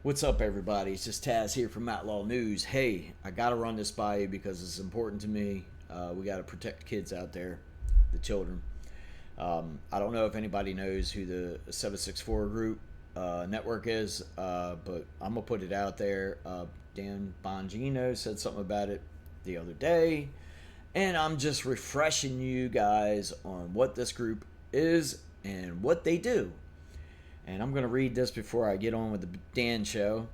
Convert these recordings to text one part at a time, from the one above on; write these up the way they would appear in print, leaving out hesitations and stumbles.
What's up, everybody? It's just Taz here from Outlaw News. Hey, I gotta run this by you because it's important to me. We gotta protect kids out there, the children. I don't know if anybody knows who the 764 group network is, but I'm gonna put it out there. Dan Bongino said something about it the other day, and I'm just refreshing you guys on what this group is and what they do. And I'm going to read this before I get on with the Dan show.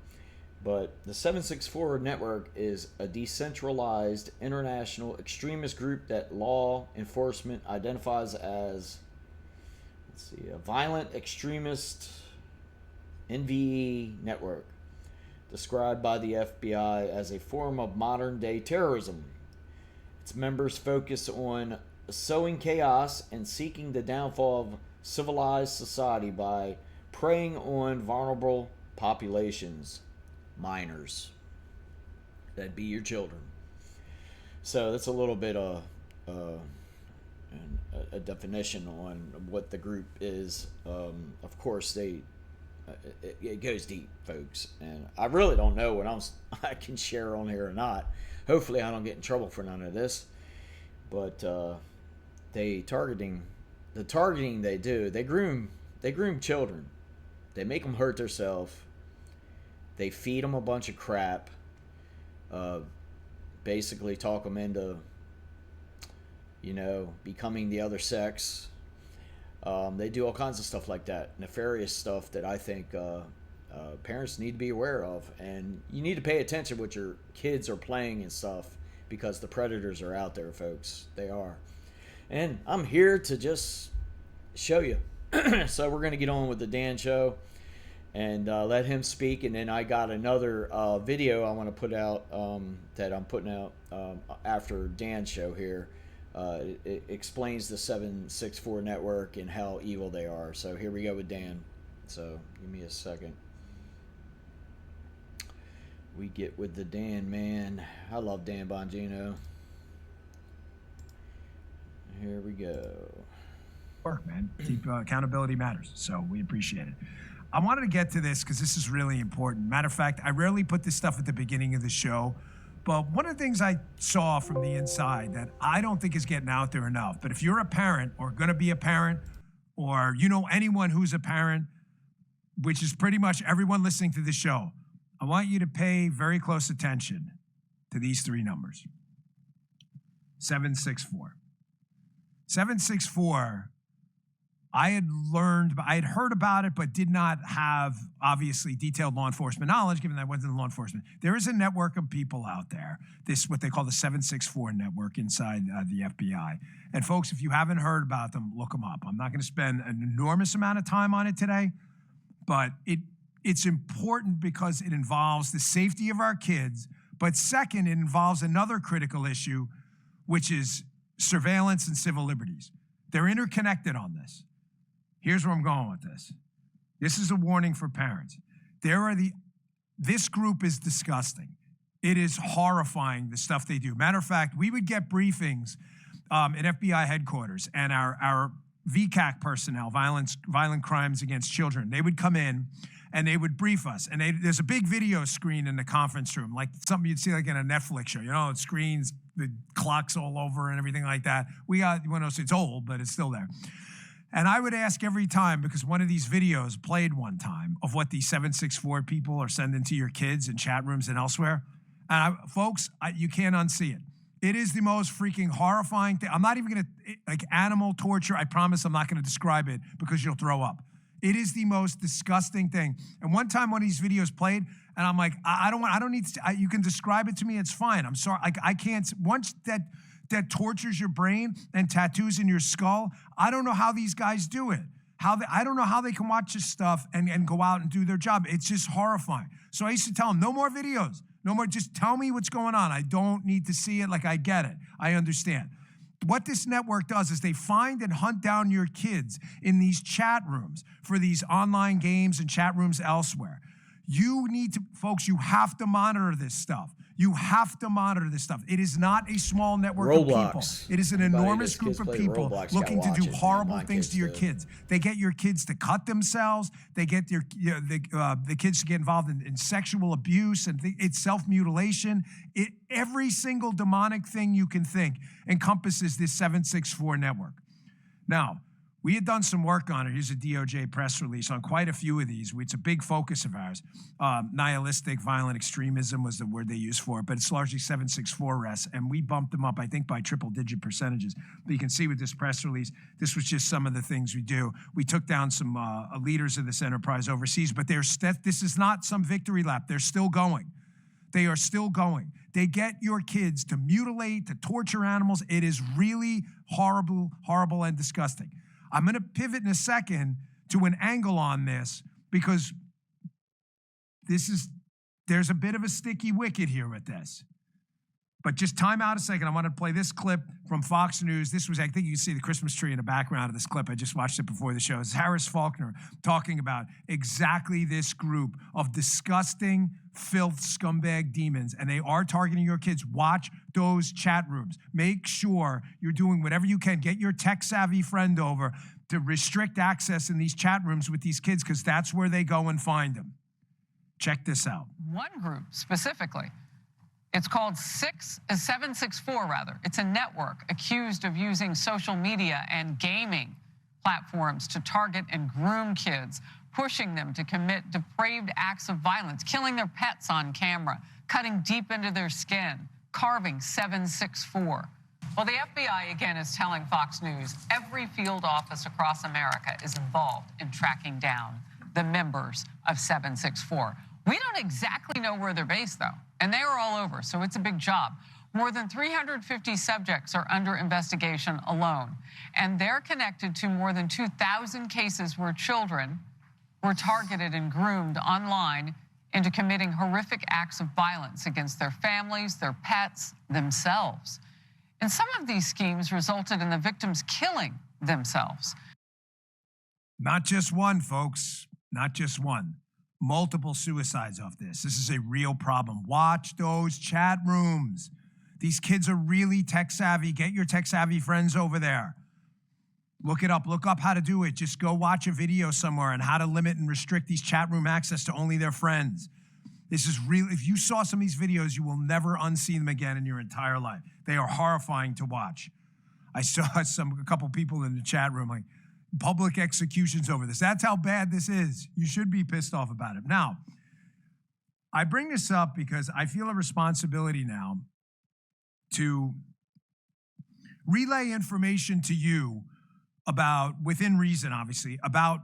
But the 764 Network is a decentralized international extremist group that law enforcement identifies as, a violent extremist NVE network, described by the FBI as a form of modern-day terrorism. Its members focus on sowing chaos and seeking the downfall of civilized society by preying on vulnerable populations, minors. That'd be your children. So that's a little bit of a definition on what the group is. Of course, it goes deep, folks, and I really don't know what I can share on here or not. Hopefully, I don't get in trouble for none of this. But the targeting they do, they groom children. They make them hurt themselves. They feed them a bunch of crap. Basically talk them into, becoming the other sex. They do all kinds of stuff like that. Nefarious stuff that I think parents need to be aware of. And you need to pay attention what your kids are playing and stuff, because the predators are out there, folks. They are. And I'm here to just show you. So we're going to get on with the Dan show and let him speak. And then I got another video I want to put out that I'm putting out after Dan's show here. It explains the 764 network and how evil they are. So here we go with Dan. So give me a second. We get with the Dan, man. I love Dan Bongino. Here we go. Work, man. Keep accountability matters, so we appreciate it. I wanted to get to this because this is really important. Matter of fact, I rarely put this stuff at the beginning of the show, but one of the things I saw from the inside that I don't think is getting out there enough, but if you're a parent or going to be a parent, or you know anyone who's a parent, which is pretty much everyone listening to the show, I want you to pay very close attention to these three numbers. 764. 764, I had heard about it, but did not have, obviously, detailed law enforcement knowledge, given that I wasn't in law enforcement. There is a network of people out there, what they call the 764 network inside the FBI. And folks, if you haven't heard about them, look them up. I'm not going to spend an enormous amount of time on it today, but it's important because it involves the safety of our kids. But second, it involves another critical issue, which is surveillance and civil liberties. They're interconnected on this. Here's where I'm going with this. This is a warning for parents. This group is disgusting. It is horrifying, the stuff they do. Matter of fact, we would get briefings at FBI headquarters, and our VCAC personnel, violent crimes against children, they would come in and they would brief us. And there's a big video screen in the conference room, like something you'd see like in a Netflix show. It screens, the clocks all over and everything like that. It's old, but it's still there. And I would ask every time, because one of these videos played one time of what these 764 people are sending to your kids in chat rooms and elsewhere. And folks, you can't unsee it. It is the most freaking horrifying thing. I'm not even going to, animal torture. I promise I'm not going to describe it because you'll throw up. It is the most disgusting thing. And one time one of these videos played, and I'm like, I don't need to, you can describe it to me, it's fine. I'm sorry, I can't, once that tortures your brain and tattoos in your skull, I don't know how these guys do it. I don't know how they can watch this stuff and go out and do their job. It's just horrifying. So I used to tell them, no more videos, no more, just tell me what's going on. I don't need to see it, I get it, I understand. What this network does is they find and hunt down your kids in these chat rooms for these online games and chat rooms elsewhere. You need to, folks, you have to monitor this stuff. You have to monitor this stuff. It is not a small network of people. Roblox. It is an Anybody enormous that's group kids of play people Roblox looking to gotta do watch it. horrible My things kids to your do. kids. They get your kids to cut themselves. They get the kids to get involved in sexual abuse, and it's self-mutilation. Every single demonic thing you can think encompasses this 764 network. Now, we had done some work on it. Here's a DOJ press release on quite a few of these. It's a big focus of ours. Nihilistic violent extremism was the word they used for it, but it's largely 764 arrests, and we bumped them up, I think, by triple-digit percentages. But you can see with this press release, this was just some of the things we do. We took down some leaders of this enterprise overseas, but this is not some victory lap. They're still going. They are still going. They get your kids to mutilate, to torture animals. It is really horrible, horrible, and disgusting. I'm going to pivot in a second to an angle on this because there's a bit of a sticky wicket here with this. But just time out a second. I want to play this clip from Fox News. This was, I think you can see the Christmas tree in the background of this clip. I just watched it before the show. It's Harris Faulkner talking about exactly this group of disgusting filth scumbag demons, and they are targeting your kids. Watch those chat rooms. Make sure you're doing whatever you can. Get your tech-savvy friend over to restrict access in these chat rooms with these kids, because that's where they go and find them. Check this out. One group specifically, it's called 764 rather. It's a network accused of using social media and gaming platforms to target and groom kids, pushing them to commit depraved acts of violence, killing their pets on camera, cutting deep into their skin, carving 764. Well, the FBI, again, is telling Fox News every field office across America is involved in tracking down the members of 764. We don't exactly know where they're based, though, and they are all over, so it's a big job. More than 350 subjects are under investigation alone, and they're connected to more than 2,000 cases where children were targeted and groomed online into committing horrific acts of violence against their families, their pets, themselves. And some of these schemes resulted in the victims killing themselves. Not just one, folks. Not just one. Multiple suicides off this. This is a real problem. Watch those chat rooms. These kids are really tech savvy. Get your tech savvy friends over there. Look it up. Look up how to do it. Just go watch a video somewhere on how to limit and restrict these chat room access to only their friends. This is real. If you saw some of these videos, you will never unsee them again in your entire life. They are horrifying to watch. I saw a couple people in the chat room like, public executions over this. That's how bad this is. You should be pissed off about it. Now, I bring this up because I feel a responsibility now to relay information to you about, within reason, obviously, about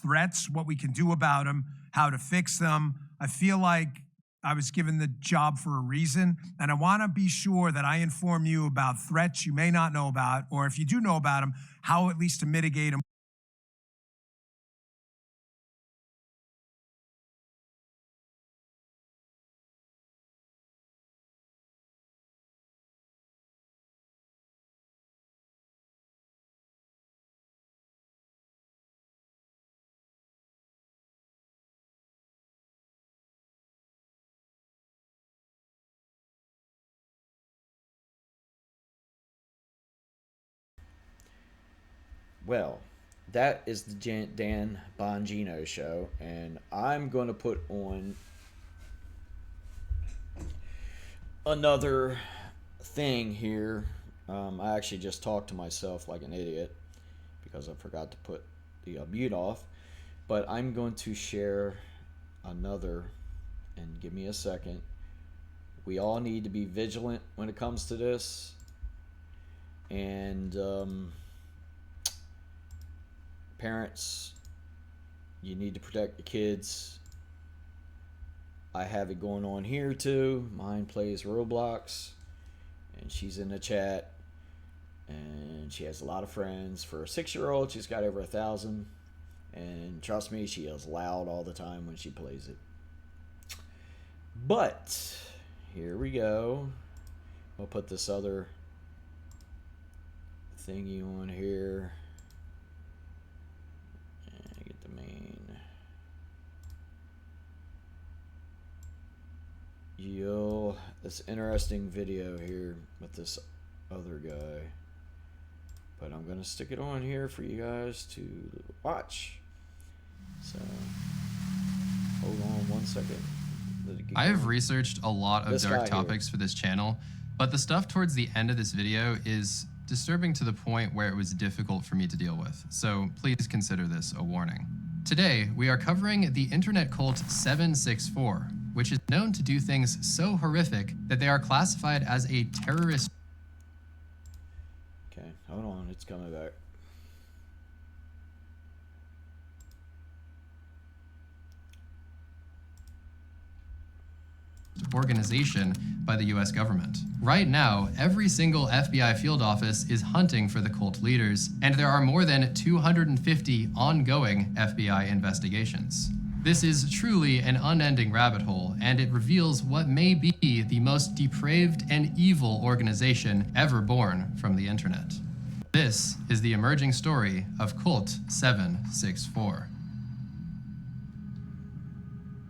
threats, what we can do about them, how to fix them. I feel like I was given the job for a reason, and I want to be sure that I inform you about threats you may not know about, or if you do know about them, how at least to mitigate them. Well, that is the Dan Bongino show, and I'm going to put on another thing here. I actually just talked to myself like an idiot because I forgot to put the mute off, but I'm going to share another, and give me a second. We all need to be vigilant when it comes to this, and parents, you need to protect the kids. I have it going on here too. Mine plays Roblox, and she's in the chat, and she has a lot of friends. For a 6-year-old, she's got over 1,000, and trust me, she is loud all the time when she plays it. But here we go. We'll put this other thingy on here. Get the main. Yo, this interesting video here with this other guy, but I'm gonna stick it on here for you guys to watch. So hold on one second. I have researched a lot of dark topics for this channel, but the stuff towards the end of this video is disturbing to the point where it was difficult for me to deal with, so please consider this a warning. Today, we are covering the internet cult 764, which is known to do things so horrific that they are classified as a terrorist. Okay, hold on, it's coming back. Organization by the US government. Right now, every single FBI field office is hunting for the cult leaders, and there are more than 250 ongoing FBI investigations. This is truly an unending rabbit hole, and it reveals what may be the most depraved and evil organization ever born from the internet. This is the emerging story of Cult 764.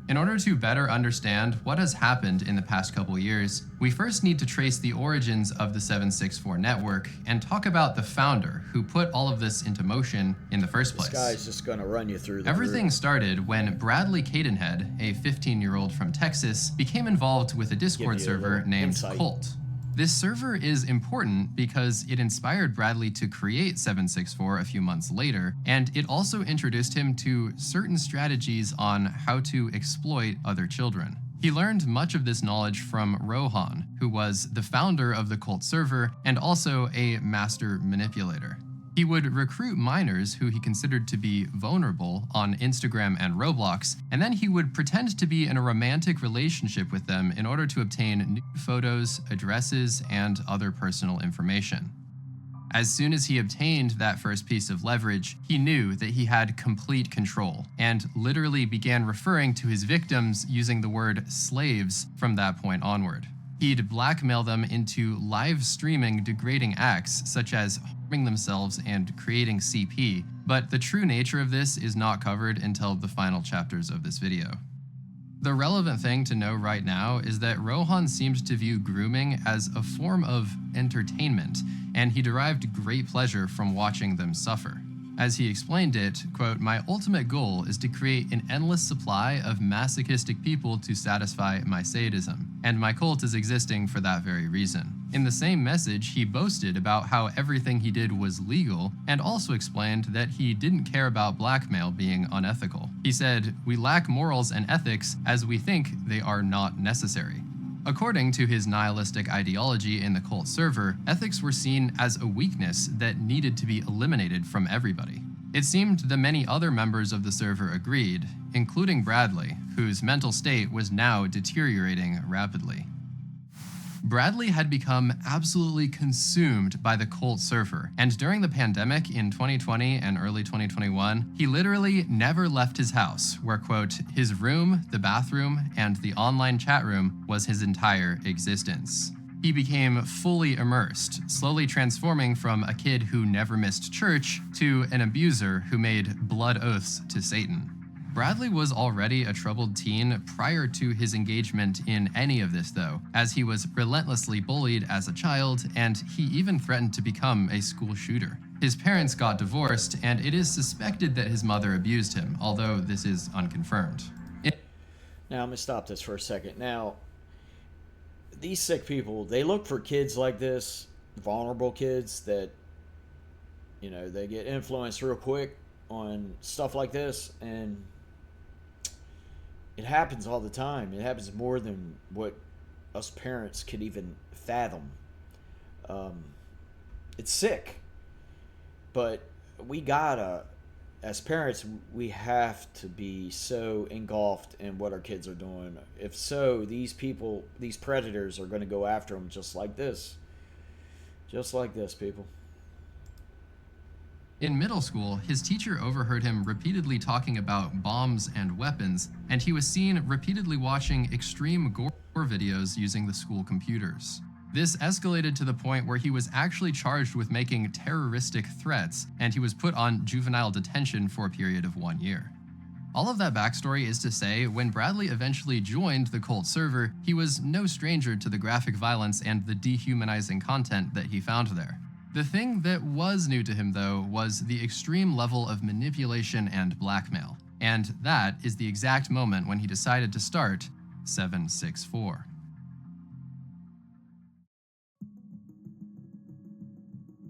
In order to better understand what has happened in the past couple years, we first need to trace the origins of the 764 network and talk about the founder who put all of this into motion in the first place. This guy's just gonna run you through the Everything started when Bradley Cadenhead, a 15-year-old from Texas, became involved with a Discord server named Cult. This server is important because it inspired Bradley to create 764 a few months later, and it also introduced him to certain strategies on how to exploit other children. He learned much of this knowledge from Rohan, who was the founder of the Cult server and also a master manipulator. He would recruit minors who he considered to be vulnerable on Instagram and Roblox, and then he would pretend to be in a romantic relationship with them in order to obtain nude photos, addresses, and other personal information. As soon as he obtained that first piece of leverage, he knew that he had complete control, and literally began referring to his victims using the word slaves from that point onward. He'd blackmail them into live streaming degrading acts such as harming themselves and creating CP, but the true nature of this is not covered until the final chapters of this video. The relevant thing to know right now is that Rohan seemed to view grooming as a form of entertainment, and he derived great pleasure from watching them suffer. As he explained it, quote, "My ultimate goal is to create an endless supply of masochistic people to satisfy my sadism, and my cult is existing for that very reason." In the same message, he boasted about how everything he did was legal, and also explained that he didn't care about blackmail being unethical. He said, "We lack morals and ethics as we think they are not necessary." According to his nihilistic ideology in the cult server, ethics were seen as a weakness that needed to be eliminated from everybody. It seemed that many other members of the server agreed, including Bradley, whose mental state was now deteriorating rapidly. Bradley had become absolutely consumed by the cult server, and during the pandemic in 2020 and early 2021, he literally never left his house, where, quote, "his room, the bathroom, and the online chat room was his entire existence." He became fully immersed, slowly transforming from a kid who never missed church to an abuser who made blood oaths to Satan. Bradley was already a troubled teen prior to his engagement in any of this though, as he was relentlessly bullied as a child, and he even threatened to become a school shooter. His parents got divorced, and it is suspected that his mother abused him, although this is unconfirmed. Now, I'm going to stop this for a second. Now, these sick people, they look for kids like this, vulnerable kids that, you know, they get influenced real quick on stuff like this, and it happens all the time. It happens more than what us parents could even fathom. It's sick, but we gotta, as parents, we have to be so engulfed in what our kids are doing. If so, these people, these predators are going to go after them just like this. Just like this, people. In middle school, his teacher overheard him repeatedly talking about bombs and weapons, and he was seen repeatedly watching extreme gore videos using the school computers. This escalated to the point where he was actually charged with making terroristic threats, and he was put on juvenile detention for a period of 1 year. All of that backstory is to say, when Bradley eventually joined the cult server, he was no stranger to the graphic violence and the dehumanizing content that he found there. The thing that was new to him, though, was the extreme level of manipulation and blackmail. And that is the exact moment when he decided to start 764.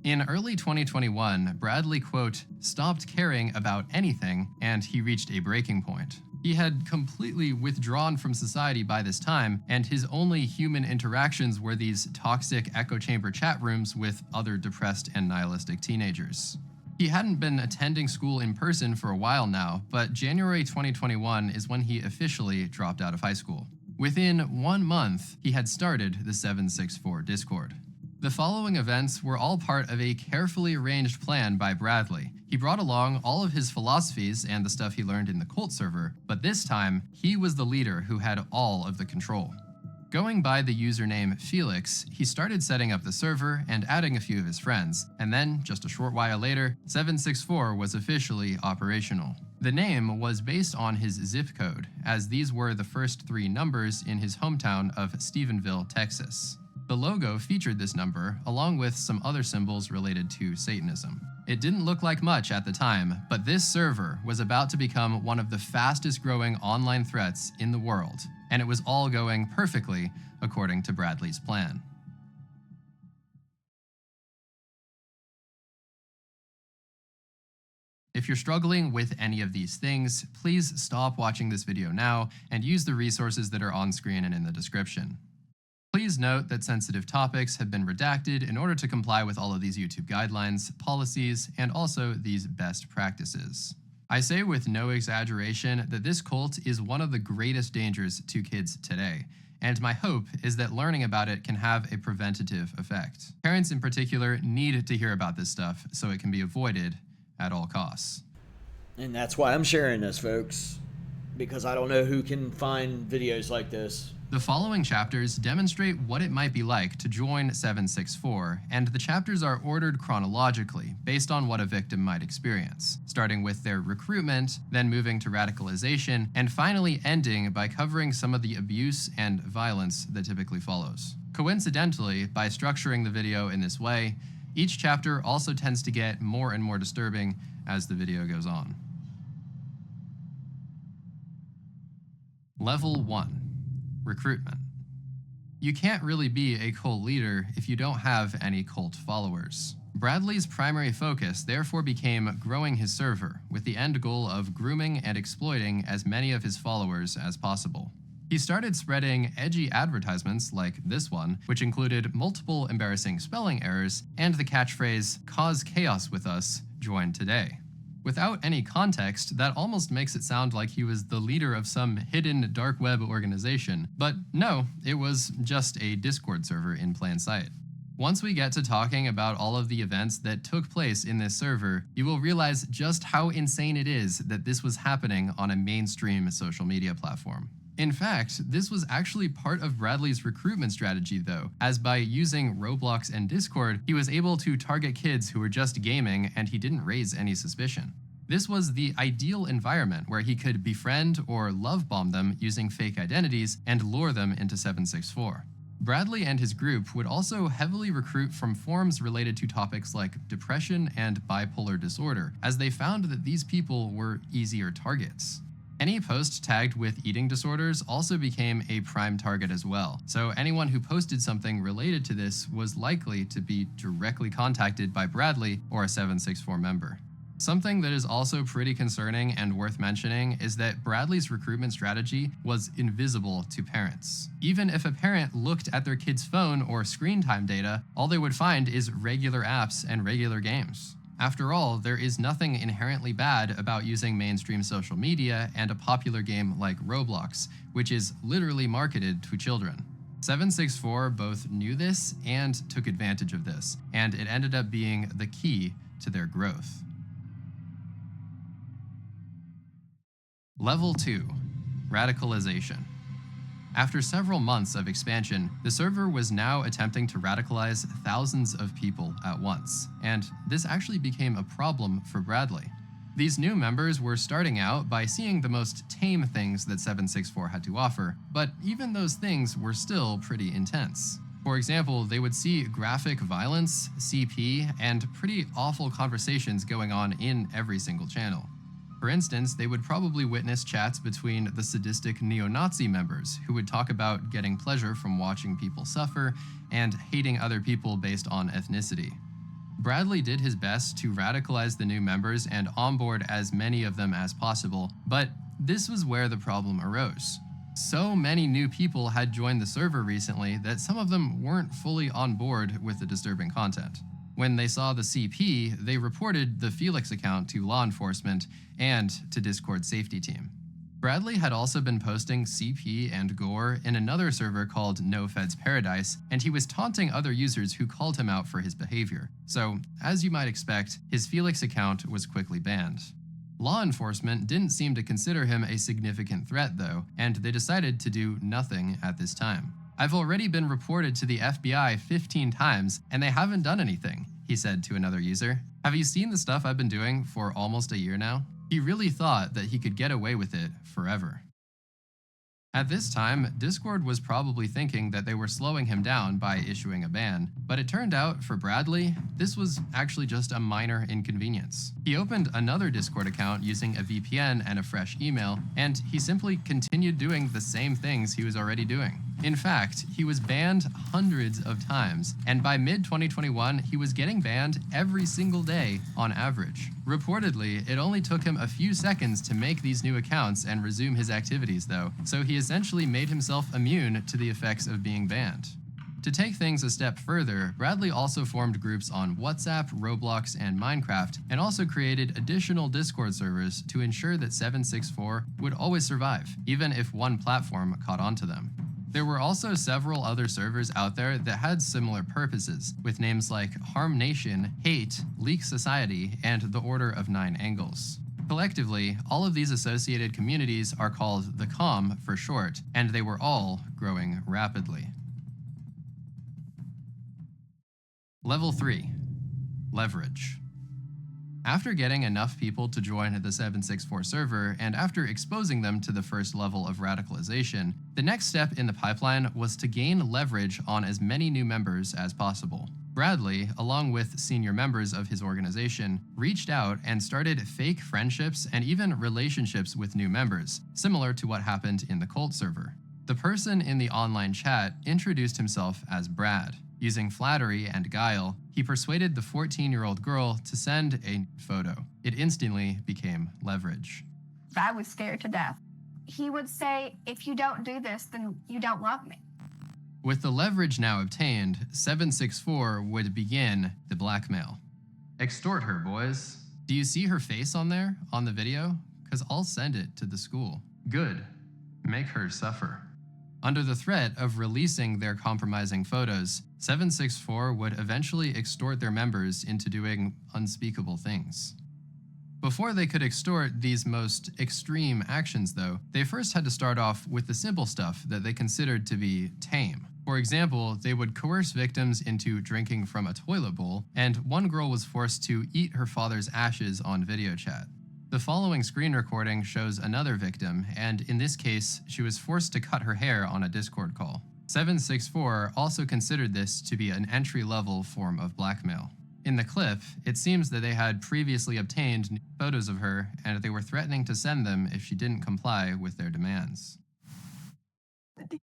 In early 2021, Bradley, quote, stopped caring about anything, and he reached a breaking point. He had completely withdrawn from society by this time, and his only human interactions were these toxic echo chamber chat rooms with other depressed and nihilistic teenagers. He hadn't been attending school in person for a while now, but January 2021 is when he officially dropped out of high school. Within 1 month, he had started the 764 Discord. The following events were all part of a carefully arranged plan by Bradley. He brought along all of his philosophies and the stuff he learned in the cult server, but this time, he was the leader who had all of the control. Going by the username Felix, he started setting up the server and adding a few of his friends, and then, just a short while later, 764 was officially operational. The name was based on his zip code, as these were the first 3 numbers in his hometown of Stephenville, Texas. The logo featured this number, along with some other symbols related to Satanism. It didn't look like much at the time, but this server was about to become one of the fastest growing online threats in the world, and it was all going perfectly according to Bradley's plan. If you're struggling with any of these things, please stop watching this video now and use the resources that are on screen and in the description. Please note that sensitive topics have been redacted in order to comply with all of these YouTube guidelines, policies, and also these best practices. I say with no exaggeration that this cult is one of the greatest dangers to kids today, and my hope is that learning about it can have a preventative effect. Parents in particular need to hear about this stuff so it can be avoided at all costs. And that's why I'm sharing this, folks, because I don't know who can find videos like this. The following chapters demonstrate what it might be like to join 764, and the chapters are ordered chronologically based on what a victim might experience, starting with their recruitment, then moving to radicalization, and finally ending by covering some of the abuse and violence that typically follows. Coincidentally, by structuring the video in this way, each chapter also tends to get more and more disturbing as the video goes on. Level 1. Recruitment. You can't really be a cult leader if you don't have any cult followers. Bradley's primary focus therefore became growing his server, with the end goal of grooming and exploiting as many of his followers as possible. He started spreading edgy advertisements like this one, which included multiple embarrassing spelling errors and the catchphrase, "Cause chaos with us, join today." Without any context, that almost makes it sound like he was the leader of some hidden dark web organization, but no, it was just a Discord server in plain sight. Once we get to talking about all of the events that took place in this server, you will realize just how insane it is that this was happening on a mainstream social media platform. In fact, this was actually part of Bradley's recruitment strategy though, as by using Roblox and Discord, he was able to target kids who were just gaming and he didn't raise any suspicion. This was the ideal environment where he could befriend or love bomb them using fake identities and lure them into 764. Bradley and his group would also heavily recruit from forums related to topics like depression and bipolar disorder, as they found that these people were easier targets. Any post tagged with eating disorders also became a prime target as well, so anyone who posted something related to this was likely to be directly contacted by Bradley or a 764 member. Something that is also pretty concerning and worth mentioning is that Bradley's recruitment strategy was invisible to parents. Even if a parent looked at their kid's phone or screen time data, all they would find is regular apps and regular games. After all, there is nothing inherently bad about using mainstream social media and a popular game like Roblox, which is literally marketed to children. 764 both knew this and took advantage of this, and it ended up being the key to their growth. Level 2. Radicalization. After several months of expansion, the server was now attempting to radicalize thousands of people at once, and this actually became a problem for Bradley. These new members were starting out by seeing the most tame things that 764 had to offer, but even those things were still pretty intense. For example, they would see graphic violence, CP, and pretty awful conversations going on in every single channel. For instance, they would probably witness chats between the sadistic neo-Nazi members who would talk about getting pleasure from watching people suffer and hating other people based on ethnicity. Bradley did his best to radicalize the new members and onboard as many of them as possible, but this was where the problem arose. So many new people had joined the server recently that some of them weren't fully on board with the disturbing content. When they saw the CP, they reported the Felix account to law enforcement and to Discord's safety team. Bradley had also been posting CP and gore in another server called No Feds Paradise, and he was taunting other users who called him out for his behavior. So, as you might expect, his Felix account was quickly banned. Law enforcement didn't seem to consider him a significant threat though, and they decided to do nothing at this time. "I've already been reported to the FBI 15 times, and they haven't done anything," he said to another user. "Have you seen the stuff I've been doing for almost a year now?" He really thought that he could get away with it forever. At this time, Discord was probably thinking that they were slowing him down by issuing a ban, but it turned out for Bradley, this was actually just a minor inconvenience. He opened another Discord account using a VPN and a fresh email, and he simply continued doing the same things he was already doing. In fact, he was banned hundreds of times, and by mid-2021, he was getting banned every single day on average. Reportedly, it only took him a few seconds to make these new accounts and resume his activities though, so he essentially made himself immune to the effects of being banned. To take things a step further, Bradley also formed groups on WhatsApp, Roblox, and Minecraft, and also created additional Discord servers to ensure that 764 would always survive, even if one platform caught on to them. There were also several other servers out there that had similar purposes, with names like Harm Nation, Hate, Leak Society, and the Order of 9 Angles. Collectively, all of these associated communities are called the COM for short, and they were all growing rapidly. Level 3. Leverage. After getting enough people to join the 764 server, and after exposing them to the first level of radicalization, the next step in the pipeline was to gain leverage on as many new members as possible. Bradley, along with senior members of his organization, reached out and started fake friendships and even relationships with new members, similar to what happened in the cult server. The person in the online chat introduced himself as Brad. Using flattery and guile, he persuaded the 14-year-old girl to send a photo. It instantly became leverage. I was scared to death. He would say, "If you don't do this, then you don't love me." With the leverage now obtained, 764 would begin the blackmail. "Extort her, boys. Do you see her face on there, on the video? 'Cause I'll send it to the school. Good. Make her suffer." Under the threat of releasing their compromising photos, 764 would eventually extort their members into doing unspeakable things. Before they could extort these most extreme actions though, they first had to start off with the simple stuff that they considered to be tame. For example, they would coerce victims into drinking from a toilet bowl, and one girl was forced to eat her father's ashes on video chat. The following screen recording shows another victim, and in this case, she was forced to cut her hair on a Discord call. 764 also considered this to be an entry-level form of blackmail. In the clip, it seems that they had previously obtained photos of her, and they were threatening to send them if she didn't comply with their demands. Okay,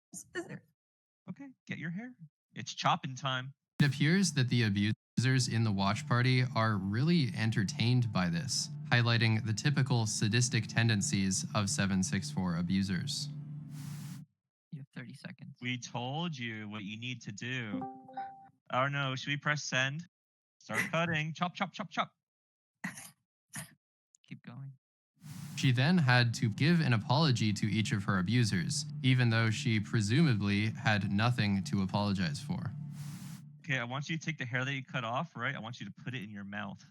get your hair. It's chopping time. It appears that the abusers in the watch party are really entertained by this, highlighting the typical sadistic tendencies of 764 abusers. You have 30 seconds. We told you what you need to do. Oh no, should we press send? Start cutting. Chop, chop, chop, chop. Keep going. She then had to give an apology to each of her abusers, even though she presumably had nothing to apologize for. Okay, I want you to take the hair that you cut off, right? I want you to put it in your mouth.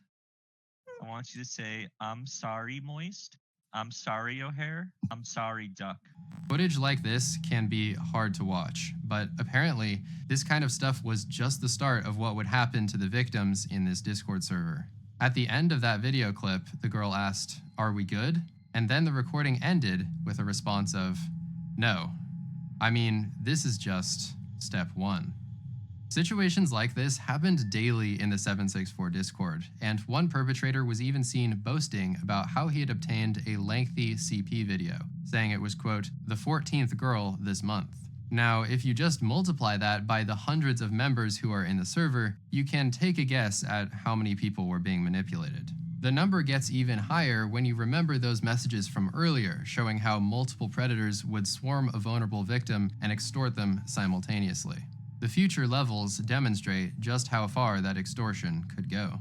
I want you to say, "I'm sorry, moist. I'm sorry, O'Hare. I'm sorry, duck." Footage like this can be hard to watch, but apparently this kind of stuff was just the start of what would happen to the victims in this Discord server. At the end of that video clip, the girl asked, "Are we good?" And then the recording ended with a response of, "No. I mean, this is just step one." Situations like this happened daily in the 764 Discord, and one perpetrator was even seen boasting about how he had obtained a lengthy CP video, saying it was, quote, "the 14th girl this month." Now, if you just multiply that by the hundreds of members who are in the server, you can take a guess at how many people were being manipulated. The number gets even higher when you remember those messages from earlier, showing how multiple predators would swarm a vulnerable victim and extort them simultaneously. The future levels demonstrate just how far that extortion could go.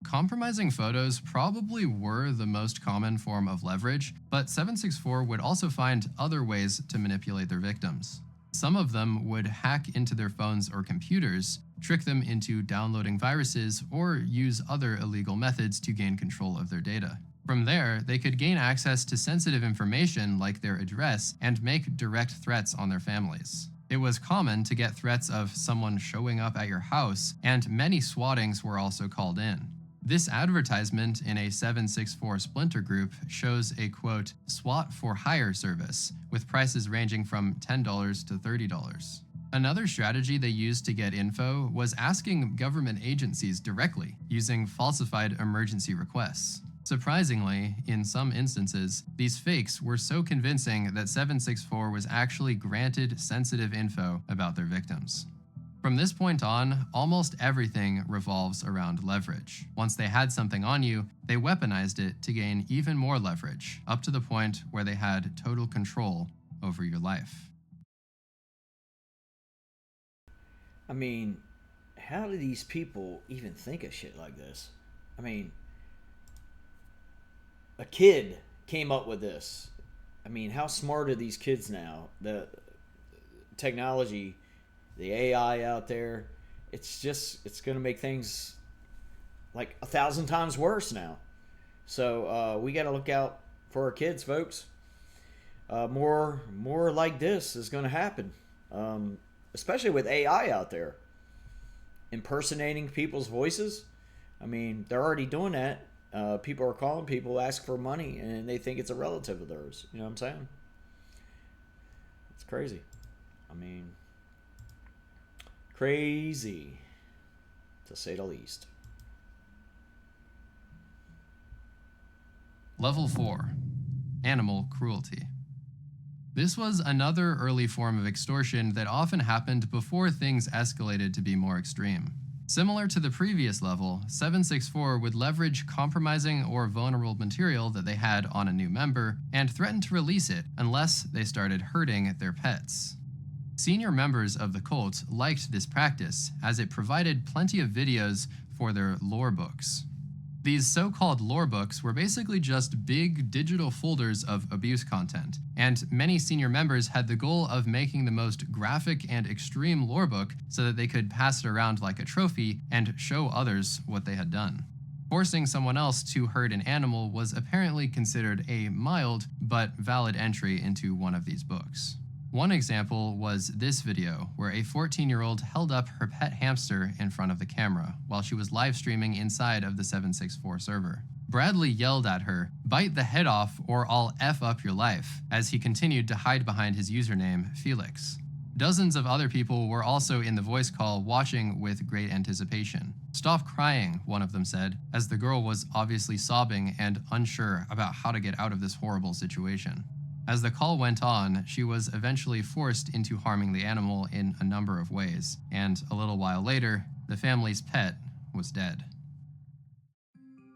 Compromising photos probably were the most common form of leverage, but 764 would also find other ways to manipulate their victims. Some of them would hack into their phones or computers, trick them into downloading viruses, or use other illegal methods to gain control of their data. From there, they could gain access to sensitive information like their address and make direct threats on their families. It was common to get threats of someone showing up at your house, and many swattings were also called in. This advertisement in a 764 splinter group shows a, quote, SWAT for hire service, with prices ranging from $10 to $30. Another strategy they used to get info was asking government agencies directly, using falsified emergency requests. Surprisingly, in some instances, these fakes were so convincing that 764 was actually granted sensitive info about their victims. From this point on, almost everything revolves around leverage. Once they had something on you, they weaponized it to gain even more leverage, up to the point where they had total control over your life. I mean, how do these people even think of shit like this? I mean, a kid came up with this. I mean, how smart are these kids now? The technology, the AI out there, it's going to make things like 1,000 times worse now. So we got to look out for our kids, folks. More like this is going to happen, especially with AI out there impersonating people's voices. I mean, they're already doing that. People are calling people, ask for money, and they think it's a relative of theirs. You know what I'm saying? It's crazy. I mean, crazy, to say the least. Level 4. Animal cruelty. This was another early form of extortion that often happened before things escalated to be more extreme. Similar to the previous level, 764 would leverage compromising or vulnerable material that they had on a new member and threaten to release it unless they started hurting their pets. Senior members of the cult liked this practice as it provided plenty of videos for their lore books. These so-called lore books were basically just big digital folders of abuse content, and many senior members had the goal of making the most graphic and extreme lore book so that they could pass it around like a trophy and show others what they had done. Forcing someone else to hurt an animal was apparently considered a mild but valid entry into one of these books. One example was this video, where a 14-year-old held up her pet hamster in front of the camera while she was live streaming inside of the 764 server. Bradley yelled at her, "Bite the head off or I'll F up your life," as he continued to hide behind his username, Felix. Dozens of other people were also in the voice call watching with great anticipation. "Stop crying," one of them said, as the girl was obviously sobbing and unsure about how to get out of this horrible situation. As the call went on, she was eventually forced into harming the animal in a number of ways, and a little while later, the family's pet was dead.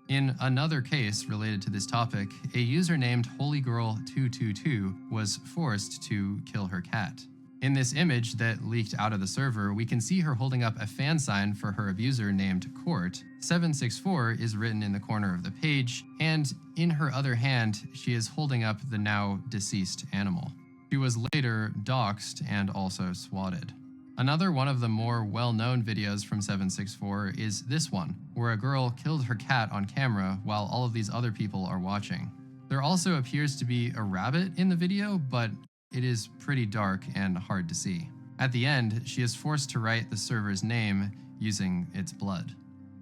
In another case related to this topic, a user named HolyGirl222 was forced to kill her cat. In this image that leaked out of the server, we can see her holding up a fan sign for her abuser named Court. 764 is written in the corner of the page, and in her other hand, she is holding up the now deceased animal. She was later doxxed and also swatted. Another one of the more well-known videos from 764 is this one, where a girl killed her cat on camera while all of these other people are watching. There also appears to be a rabbit in the video, but it is pretty dark and hard to see. At the end, she is forced to write the server's name using its blood.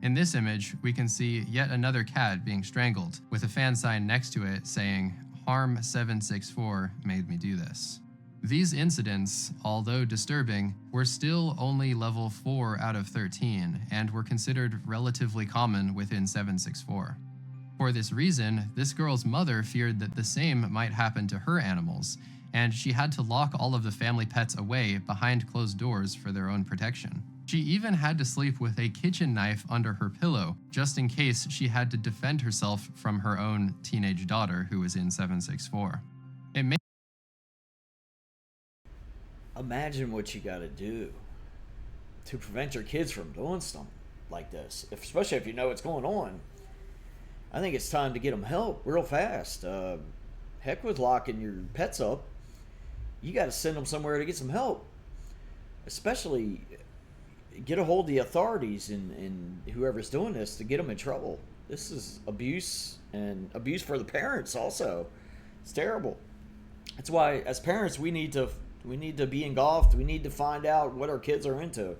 In this image, we can see yet another cat being strangled, with a fan sign next to it saying, "Harm 764 made me do this." These incidents, although disturbing, were still only level 4 out of 13 and were considered relatively common within 764. For this reason, this girl's mother feared that the same might happen to her animals, and she had to lock all of the family pets away behind closed doors for their own protection. She even had to sleep with a kitchen knife under her pillow, just in case she had to defend herself from her own teenage daughter who was in 764. Imagine what you got to do to prevent your kids from doing something like this, especially if you know what's going on. I think it's time to get them help real fast. Heck with locking your pets up. You got to send them somewhere to get some help. Especially get a hold of the authorities and whoever's doing this to get them in trouble. This is abuse, and abuse for the parents also. It's terrible. That's why as parents we need to be engulfed. We need to find out what our kids are into.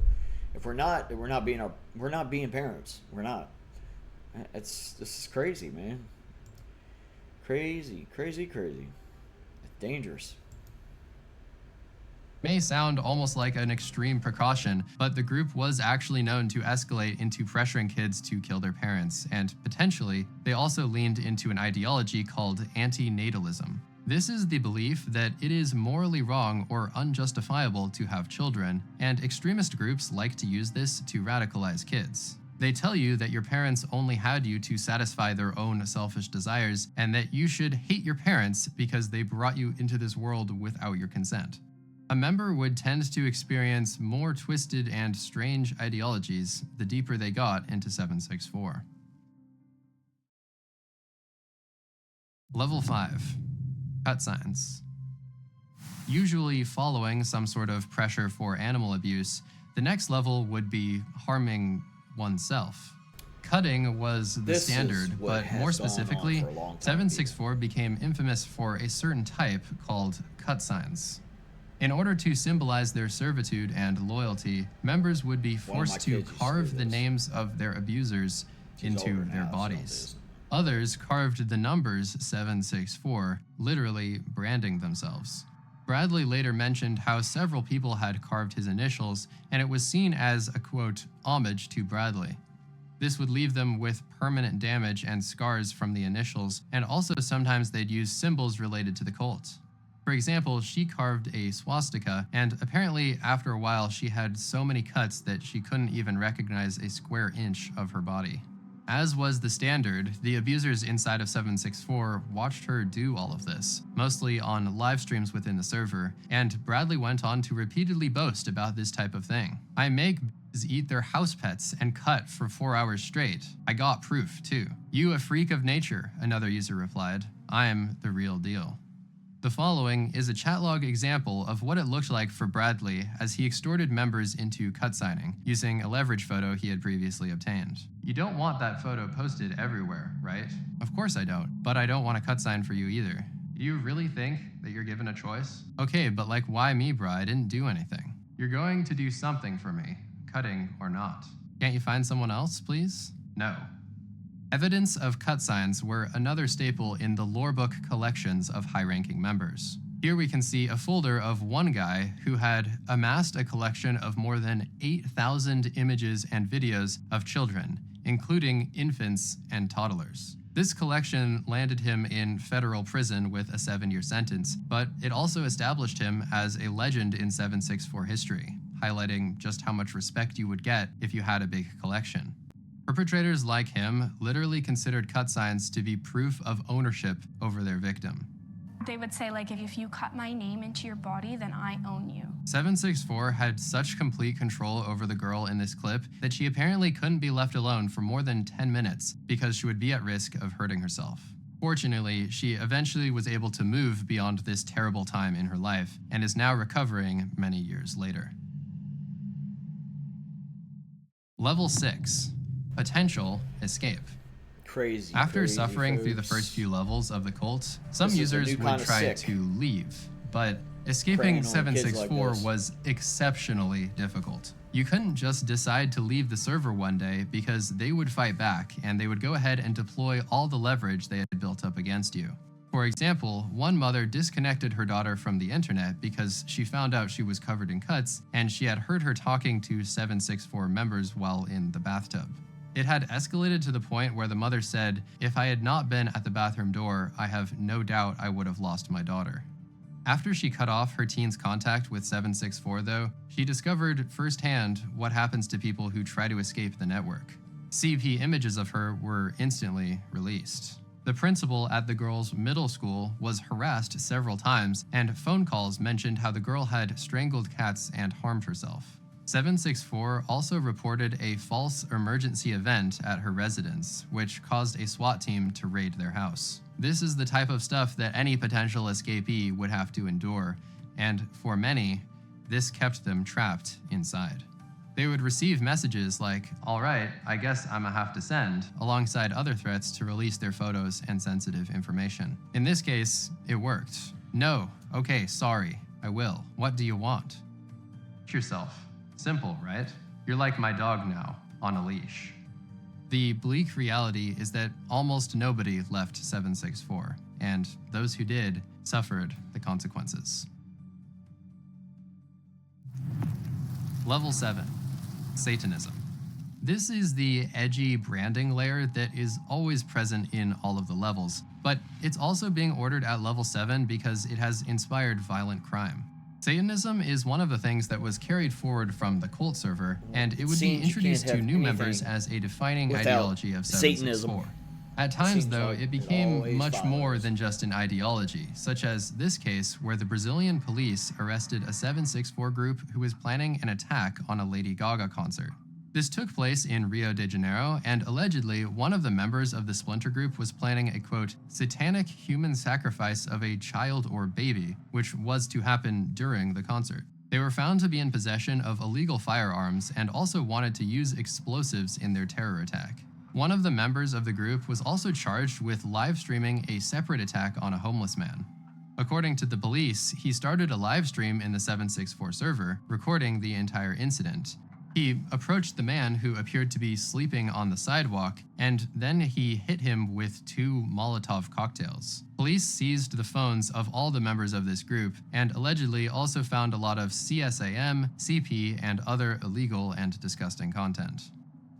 If we're not being parents. We're not. This is crazy, man. Crazy. It's dangerous. May sound almost like an extreme precaution, but the group was actually known to escalate into pressuring kids to kill their parents, and potentially, they also leaned into an ideology called anti-natalism. This is the belief that it is morally wrong or unjustifiable to have children, and extremist groups like to use this to radicalize kids. They tell you that your parents only had you to satisfy their own selfish desires, and that you should hate your parents because they brought you into this world without your consent. A member would tend to experience more twisted and strange ideologies the deeper they got into 764. Level 5. Cut signs. Usually following some sort of pressure for animal abuse, the next level would be harming oneself. Cutting was the standard, but more specifically, 764 became infamous for a certain type called cut signs. In order to symbolize their servitude and loyalty, members would be forced to carve the names of their abusers into their bodies. Others carved the numbers 764, literally branding themselves. Bradley later mentioned how several people had carved his initials, and it was seen as a, quote, homage to Bradley. This would leave them with permanent damage and scars from the initials, and also sometimes they'd use symbols related to the cult. For example, she carved a swastika, and apparently after a while she had so many cuts that she couldn't even recognize a square inch of her body. As was the standard, the abusers inside of 764 watched her do all of this, mostly on live streams within the server, and Bradley went on to repeatedly boast about this type of thing. "I make b****s eat their house pets and cut for 4 hours straight. I got proof, too." "You a freak of nature," another user replied. "I'm the real deal." The following is a chat log example of what it looked like for Bradley as he extorted members into cut signing, using a leverage photo he had previously obtained. "You don't want that photo posted everywhere, right?" "Of course I don't, but I don't want a cut sign for you either." "Do you really think that you're given a choice?" "Okay, but like why me, bro? I didn't do anything." "You're going to do something for me, cutting or not. Can't you find someone else, please?" "No." Evidence of cut signs were another staple in the lorebook collections of high-ranking members. Here we can see a folder of one guy who had amassed a collection of more than 8,000 images and videos of children, including infants and toddlers. This collection landed him in federal prison with a 7-year sentence, but it also established him as a legend in 764 history, highlighting just how much respect you would get if you had a big collection. Perpetrators like him literally considered cut signs to be proof of ownership over their victim. They would say, like, if you cut my name into your body, then I own you. 764 had such complete control over the girl in this clip that she apparently couldn't be left alone for more than 10 minutes because she would be at risk of hurting herself. Fortunately, she eventually was able to move beyond this terrible time in her life and is now recovering many years later. Level 6. Potential escape. Crazy. After suffering through the first few levels of the cult, some users would try to leave, but Escaping preying on kids like 764 this. was exceptionally difficult. You couldn't just decide to leave the server one day because they would fight back and they would go ahead and deploy all the leverage they had built up against you. For example, one mother disconnected her daughter from the internet because she found out she was covered in cuts and she had heard her talking to 764 members while in the bathtub. It had escalated to the point where the mother said, "If I had not been at the bathroom door, I have no doubt I would have lost my daughter." After she cut off her teen's contact with 764 though, she discovered firsthand what happens to people who try to escape the network. CP images of her were instantly released. The principal at the girl's middle school was harassed several times, and phone calls mentioned how the girl had strangled cats and harmed herself. 764 also reported a false emergency event at her residence, which caused a SWAT team to raid their house. This is the type of stuff that any potential escapee would have to endure, and for many, this kept them trapped inside. They would receive messages like, "All right, I guess I'ma have to send," alongside other threats to release their photos and sensitive information. In this case, it worked. "No, okay, sorry, I will. What do you want?" Yourself. Simple, right? You're like my dog now, on a leash. The bleak reality is that almost nobody left 764, and those who did suffered the consequences. Level 7. Satanism. This is the edgy branding layer that is always present in all of the levels, but it's also being ordered at level 7 because it has inspired violent crime. Satanism is one of the things that was carried forward from the cult server, and it would be introduced to new members as a defining ideology of 764. At times, though, it became much more than just an ideology, such as this case where the Brazilian police arrested a 764 group who was planning an attack on a Lady Gaga concert. This took place in Rio de Janeiro, and allegedly, one of the members of the splinter group was planning a, quote, satanic human sacrifice of a child or baby, which was to happen during the concert. They were found to be in possession of illegal firearms and also wanted to use explosives in their terror attack. One of the members of the group was also charged with live streaming a separate attack on a homeless man. According to the police, he started a live stream in the 764 server, recording the entire incident. He approached the man who appeared to be sleeping on the sidewalk, and then he hit him with 2 Molotov cocktails. Police seized the phones of all the members of this group, and allegedly also found a lot of CSAM, CP, and other illegal and disgusting content.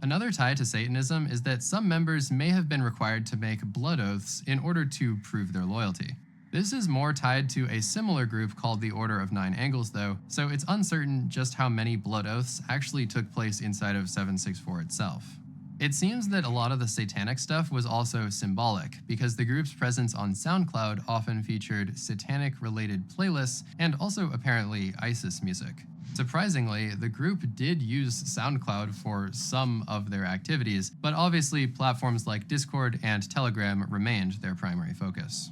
Another tie to Satanism is that some members may have been required to make blood oaths in order to prove their loyalty. This is more tied to a similar group called the Order of Nine Angles though, so it's uncertain just how many blood oaths actually took place inside of 764 itself. It seems that a lot of the satanic stuff was also symbolic, because the group's presence on SoundCloud often featured satanic-related playlists and also apparently ISIS music. Surprisingly, the group did use SoundCloud for some of their activities, but obviously platforms like Discord and Telegram remained their primary focus.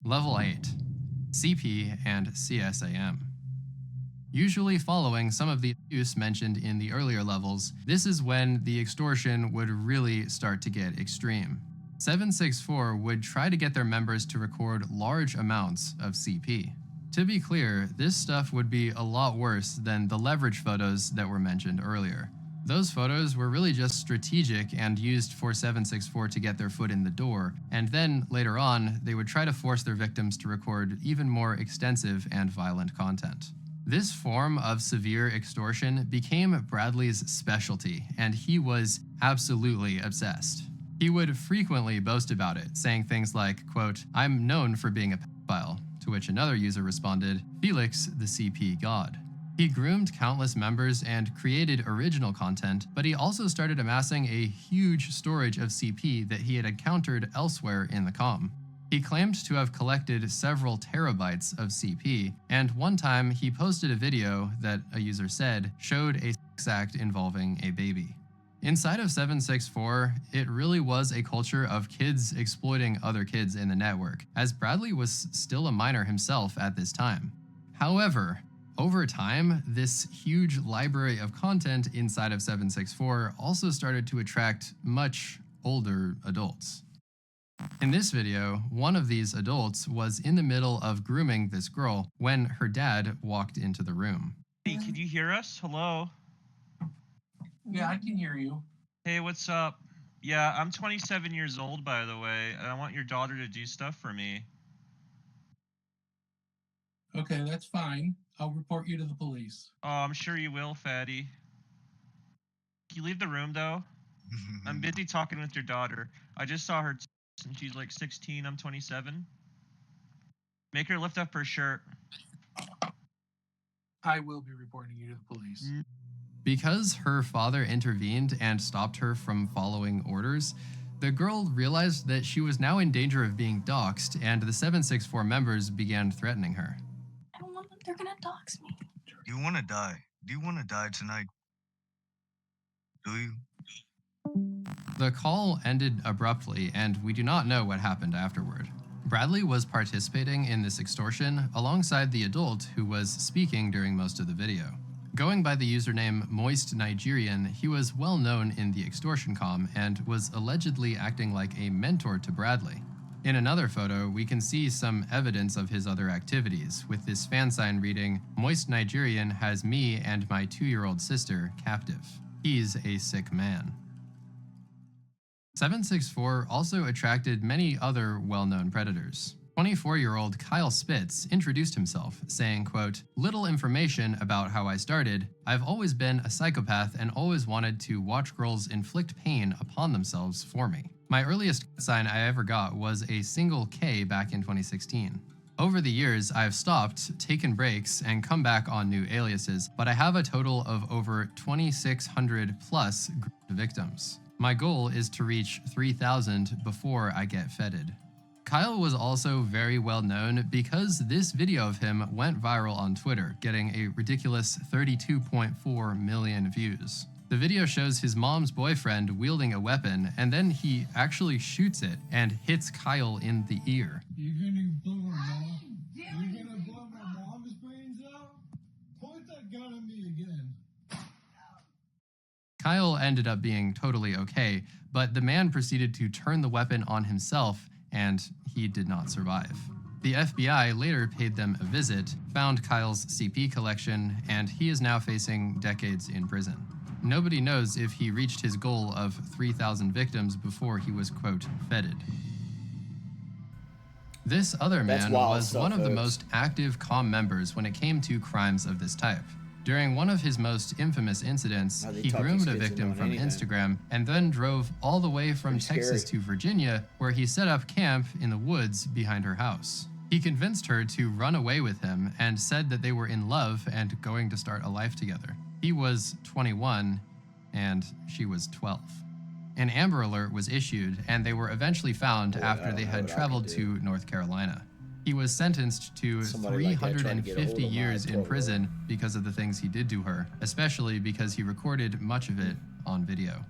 Level 8. CP and CSAM. Usually following some of the abuse mentioned in the earlier levels, this is when the extortion would really start to get extreme. 764 would try to get their members to record large amounts of CP. To be clear, this stuff would be a lot worse than the leverage photos that were mentioned earlier. Those photos were really just strategic and used for 764 to get their foot in the door, and then later on, they would try to force their victims to record even more extensive and violent content. This form of severe extortion became Bradley's specialty, and he was absolutely obsessed. He would frequently boast about it, saying things like, quote, "I'm known for being a pedophile," to which another user responded, "Felix, the CP god." He groomed countless members and created original content, but he also started amassing a huge storage of CP that he had encountered elsewhere in the comm. He claimed to have collected several terabytes of CP, and one time he posted a video that a user said showed a sex act involving a baby. Inside of 764, it really was a culture of kids exploiting other kids in the network, as Bradley was still a minor himself at this time. However, over time, this huge library of content inside of 764 also started to attract much older adults. In this video, one of these adults was in the middle of grooming this girl when her dad walked into the room. Hey, can you hear us? Hello? Yeah, I can hear you. Hey, what's up? Yeah, I'm 27 years old, by the way, and I want your daughter to do stuff for me. Okay, that's fine. I'll report you to the police. Oh, I'm sure you will, fatty. Can you leave the room, though? I'm busy talking with your daughter. I just saw her and she's like 16, I'm 27. Make her lift up her shirt. I will be reporting you to the police. Because her father intervened and stopped her from following orders, the girl realized that she was now in danger of being doxxed, and the 764 members began threatening her. I don't want them. They're gonna dox me. Do you want to die? Do you want to die tonight? Do you? The call ended abruptly, and we do not know what happened afterward. Bradley was participating in this extortion alongside the adult who was speaking during most of the video. Going by the username Moist Nigerian, he was well known in the extortion comm and was allegedly acting like a mentor to Bradley. In another photo, we can see some evidence of his other activities, with this fan sign reading, "Moist Nigerian has me and my 2-year-old sister captive. He's a sick man." 764 also attracted many other well-known predators. 24-year-old Kyle Spitz introduced himself, saying, quote, "Little information about how I started. I've always been a psychopath and always wanted to watch girls inflict pain upon themselves for me. My earliest sign I ever got was a single K back in 2016. Over the years, I've stopped, taken breaks, and come back on new aliases, but I have a total of over 2,600 plus victims. My goal is to reach 3,000 before I get feted." Kyle was also very well known because this video of him went viral on Twitter, getting a ridiculous 32.4 million views. The video shows his mom's boyfriend wielding a weapon, and then he actually shoots it and hits Kyle in the ear. You're gonna blow my mom? You're gonna blow my mom's brains out? Point that gun at me again. Kyle ended up being totally okay, but the man proceeded to turn the weapon on himself, and he did not survive. The FBI later paid them a visit, found Kyle's CP collection, and he is now facing decades in prison. Nobody knows if he reached his goal of 3,000 victims before he was, quote, feted. This other man was one of the most active comm members when it came to crimes of this type. During one of his most infamous incidents, he groomed a victim from Instagram and then drove all the way from Texas to Virginia, where he set up camp in the woods behind her house. He convinced her to run away with him and said that they were in love and going to start a life together. He was 21 and she was 12. An Amber Alert was issued, and they were eventually found after they had traveled to North Carolina. He was sentenced to 350 years in prison because of the things he did to her, especially because he recorded much of it on video.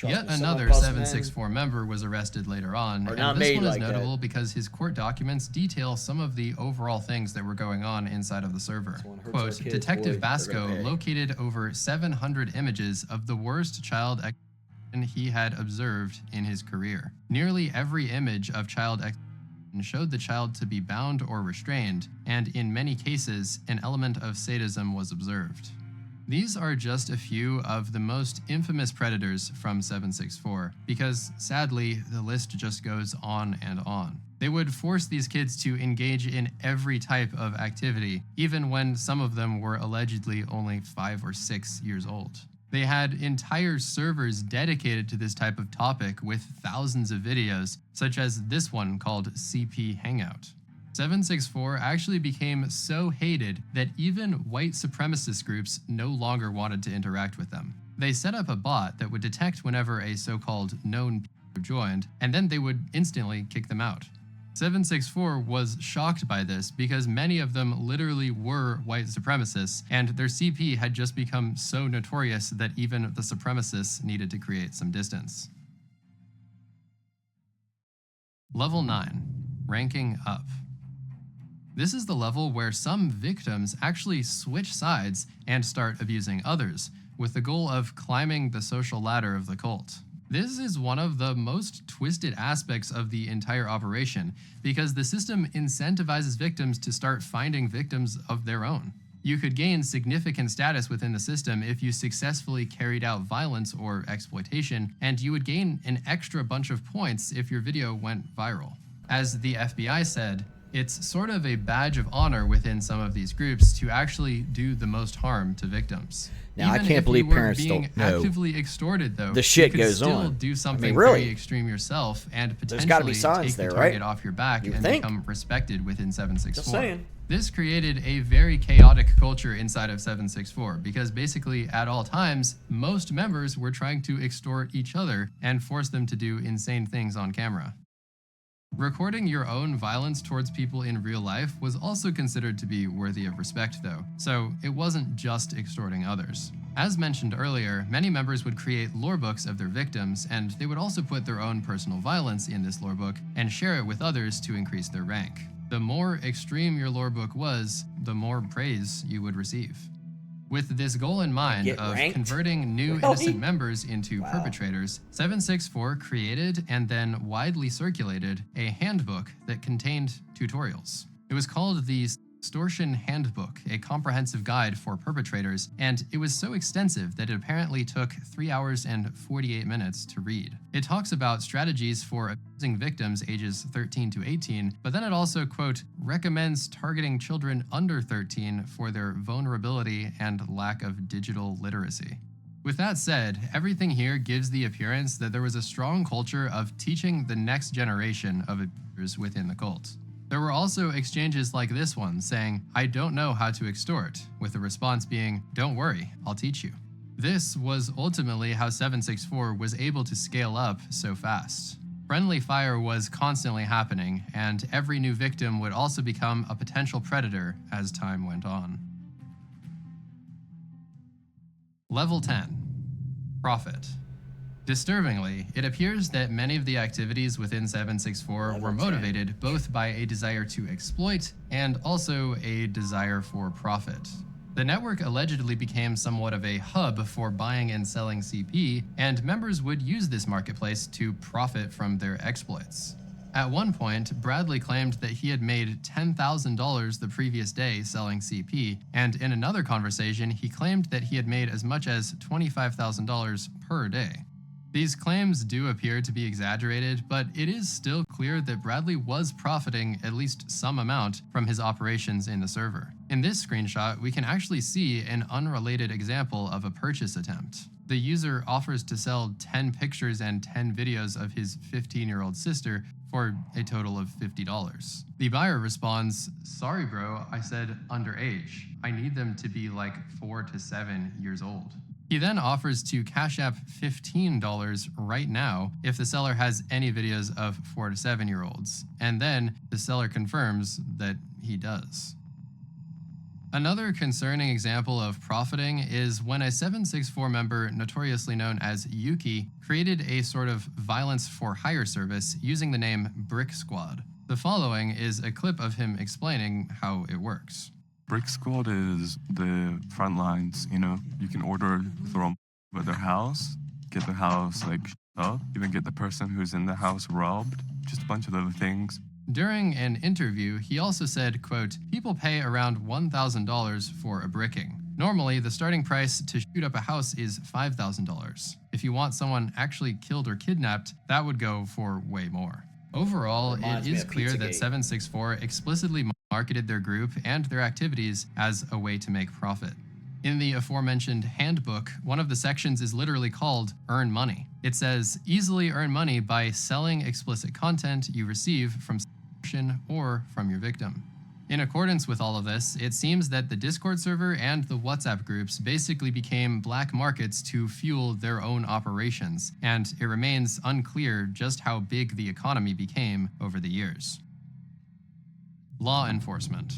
Yet another 764 member was arrested later on, and this one is notable because his court documents detail some of the overall things that were going on inside of the server. Quote, Detective Basco located over 700 images of the worst child exploitation he had observed in his career. Nearly every image of child exploitation showed the child to be bound or restrained, and in many cases, an element of sadism was observed. These are just a few of the most infamous predators from 764, because sadly, the list just goes on and on. They would force these kids to engage in every type of activity, even when some of them were allegedly only 5 or 6 years old. They had entire servers dedicated to this type of topic with thousands of videos, such as this one called CP Hangout. 764 actually became so hated that even white supremacist groups no longer wanted to interact with them. They set up a bot that would detect whenever a so-called known people joined, and then they would instantly kick them out. 764 was shocked by this because many of them literally were white supremacists, and their CP had just become so notorious that even the supremacists needed to create some distance. Level 9, ranking up. This is the level where some victims actually switch sides and start abusing others, with the goal of climbing the social ladder of the cult. This is one of the most twisted aspects of the entire operation, because the system incentivizes victims to start finding victims of their own. You could gain significant status within the system if you successfully carried out violence or exploitation, and you would gain an extra bunch of points if your video went viral. As the FBI said, it's sort of a badge of honor within some of these groups to actually do the most harm to victims. Now, Even I can't if believe you weren't parents being don't know. actively extorted, though, The shit you could goes still on. do something really? very extreme yourself and There's gotta be potentially signs take there, the target right? off your back You and think? become respected within 764. Just saying. This created a very chaotic culture inside of 764 because basically at all times, most members were trying to extort each other and force them to do insane things on camera. Recording your own violence towards people in real life was also considered to be worthy of respect, though, so it wasn't just extorting others. As mentioned earlier, many members would create lore books of their victims, and they would also put their own personal violence in this lore book and share it with others to increase their rank. The more extreme your lore book was, the more praise you would receive. With this goal in mind of converting new innocent members into perpetrators, 764 created and then widely circulated a handbook that contained tutorials. It was called the Extortion Handbook, a comprehensive guide for perpetrators, and it was so extensive that it apparently took 3 hours and 48 minutes to read. It talks about strategies for abusing victims ages 13 to 18, but then it also, quote, recommends targeting children under 13 for their vulnerability and lack of digital literacy. With that said, everything here gives the appearance that there was a strong culture of teaching the next generation of abusers within the cult. There were also exchanges like this one saying, I don't know how to extort, with the response being, don't worry, I'll teach you. This was ultimately how 764 was able to scale up so fast. Friendly fire was constantly happening, and every new victim would also become a potential predator as time went on. Level 10. Profit. Disturbingly, it appears that many of the activities within 764 were motivated both by a desire to exploit and also a desire for profit. The network allegedly became somewhat of a hub for buying and selling CP, and members would use this marketplace to profit from their exploits. At one point, Bradley claimed that he had made $10,000 the previous day selling CP, and in another conversation, he claimed that he had made as much as $25,000 per day. These claims do appear to be exaggerated, but it is still clear that Bradley was profiting at least some amount from his operations in the server. In this screenshot, we can actually see an unrelated example of a purchase attempt. The user offers to sell 10 pictures and 10 videos of his 15-year-old sister for a total of $50. The buyer responds, sorry bro, I said underage. I need them to be like 4 to 7 years old. He then offers to CASHAPP $15 right now if the seller has any videos of 4 to 7-year-olds, and then the seller confirms that he does. Another concerning example of profiting is when a 764 member, notoriously known as Yuki, created a sort of violence for hire service using the name Brick Squad. The following is a clip of him explaining how it works. Brick Squad is the front lines, you know, you can order from their house, get the house like up, even get the person who's in the house robbed, just a bunch of other things. During an interview, he also said, quote, people pay around $1,000 for a bricking. Normally, the starting price to shoot up a house is $5,000. If you want someone actually killed or kidnapped, that would go for way more. Overall, it is clear that 764 explicitly marketed their group and their activities as a way to make profit. In the aforementioned handbook, one of the sections is literally called Earn Money. It says, easily earn money by selling explicit content you receive from subscription or from your victim. In accordance with all of this, it seems that the Discord server and the WhatsApp groups basically became black markets to fuel their own operations, and it remains unclear just how big the economy became over the years. Law enforcement.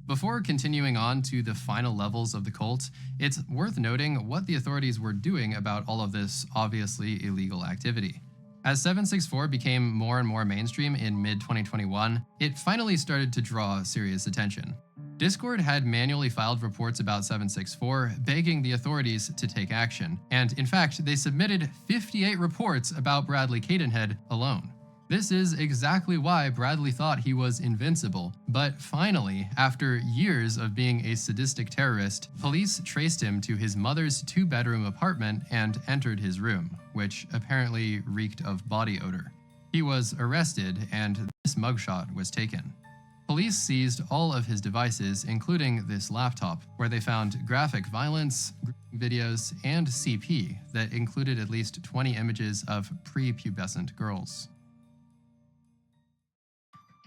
Before continuing on to the final levels of the cult, it's worth noting what the authorities were doing about all of this obviously illegal activity. As 764 became more and more mainstream in mid-2021, it finally started to draw serious attention. Discord had manually filed reports about 764, begging the authorities to take action, and in fact, they submitted 58 reports about Bradley Cadenhead alone. This is exactly why Bradley thought he was invincible, but finally, after years of being a sadistic terrorist, police traced him to his mother's 2-bedroom apartment and entered his room, which apparently reeked of body odor. He was arrested, and this mugshot was taken. Police seized all of his devices, including this laptop, where they found graphic violence, videos, and CP that included at least 20 images of prepubescent girls.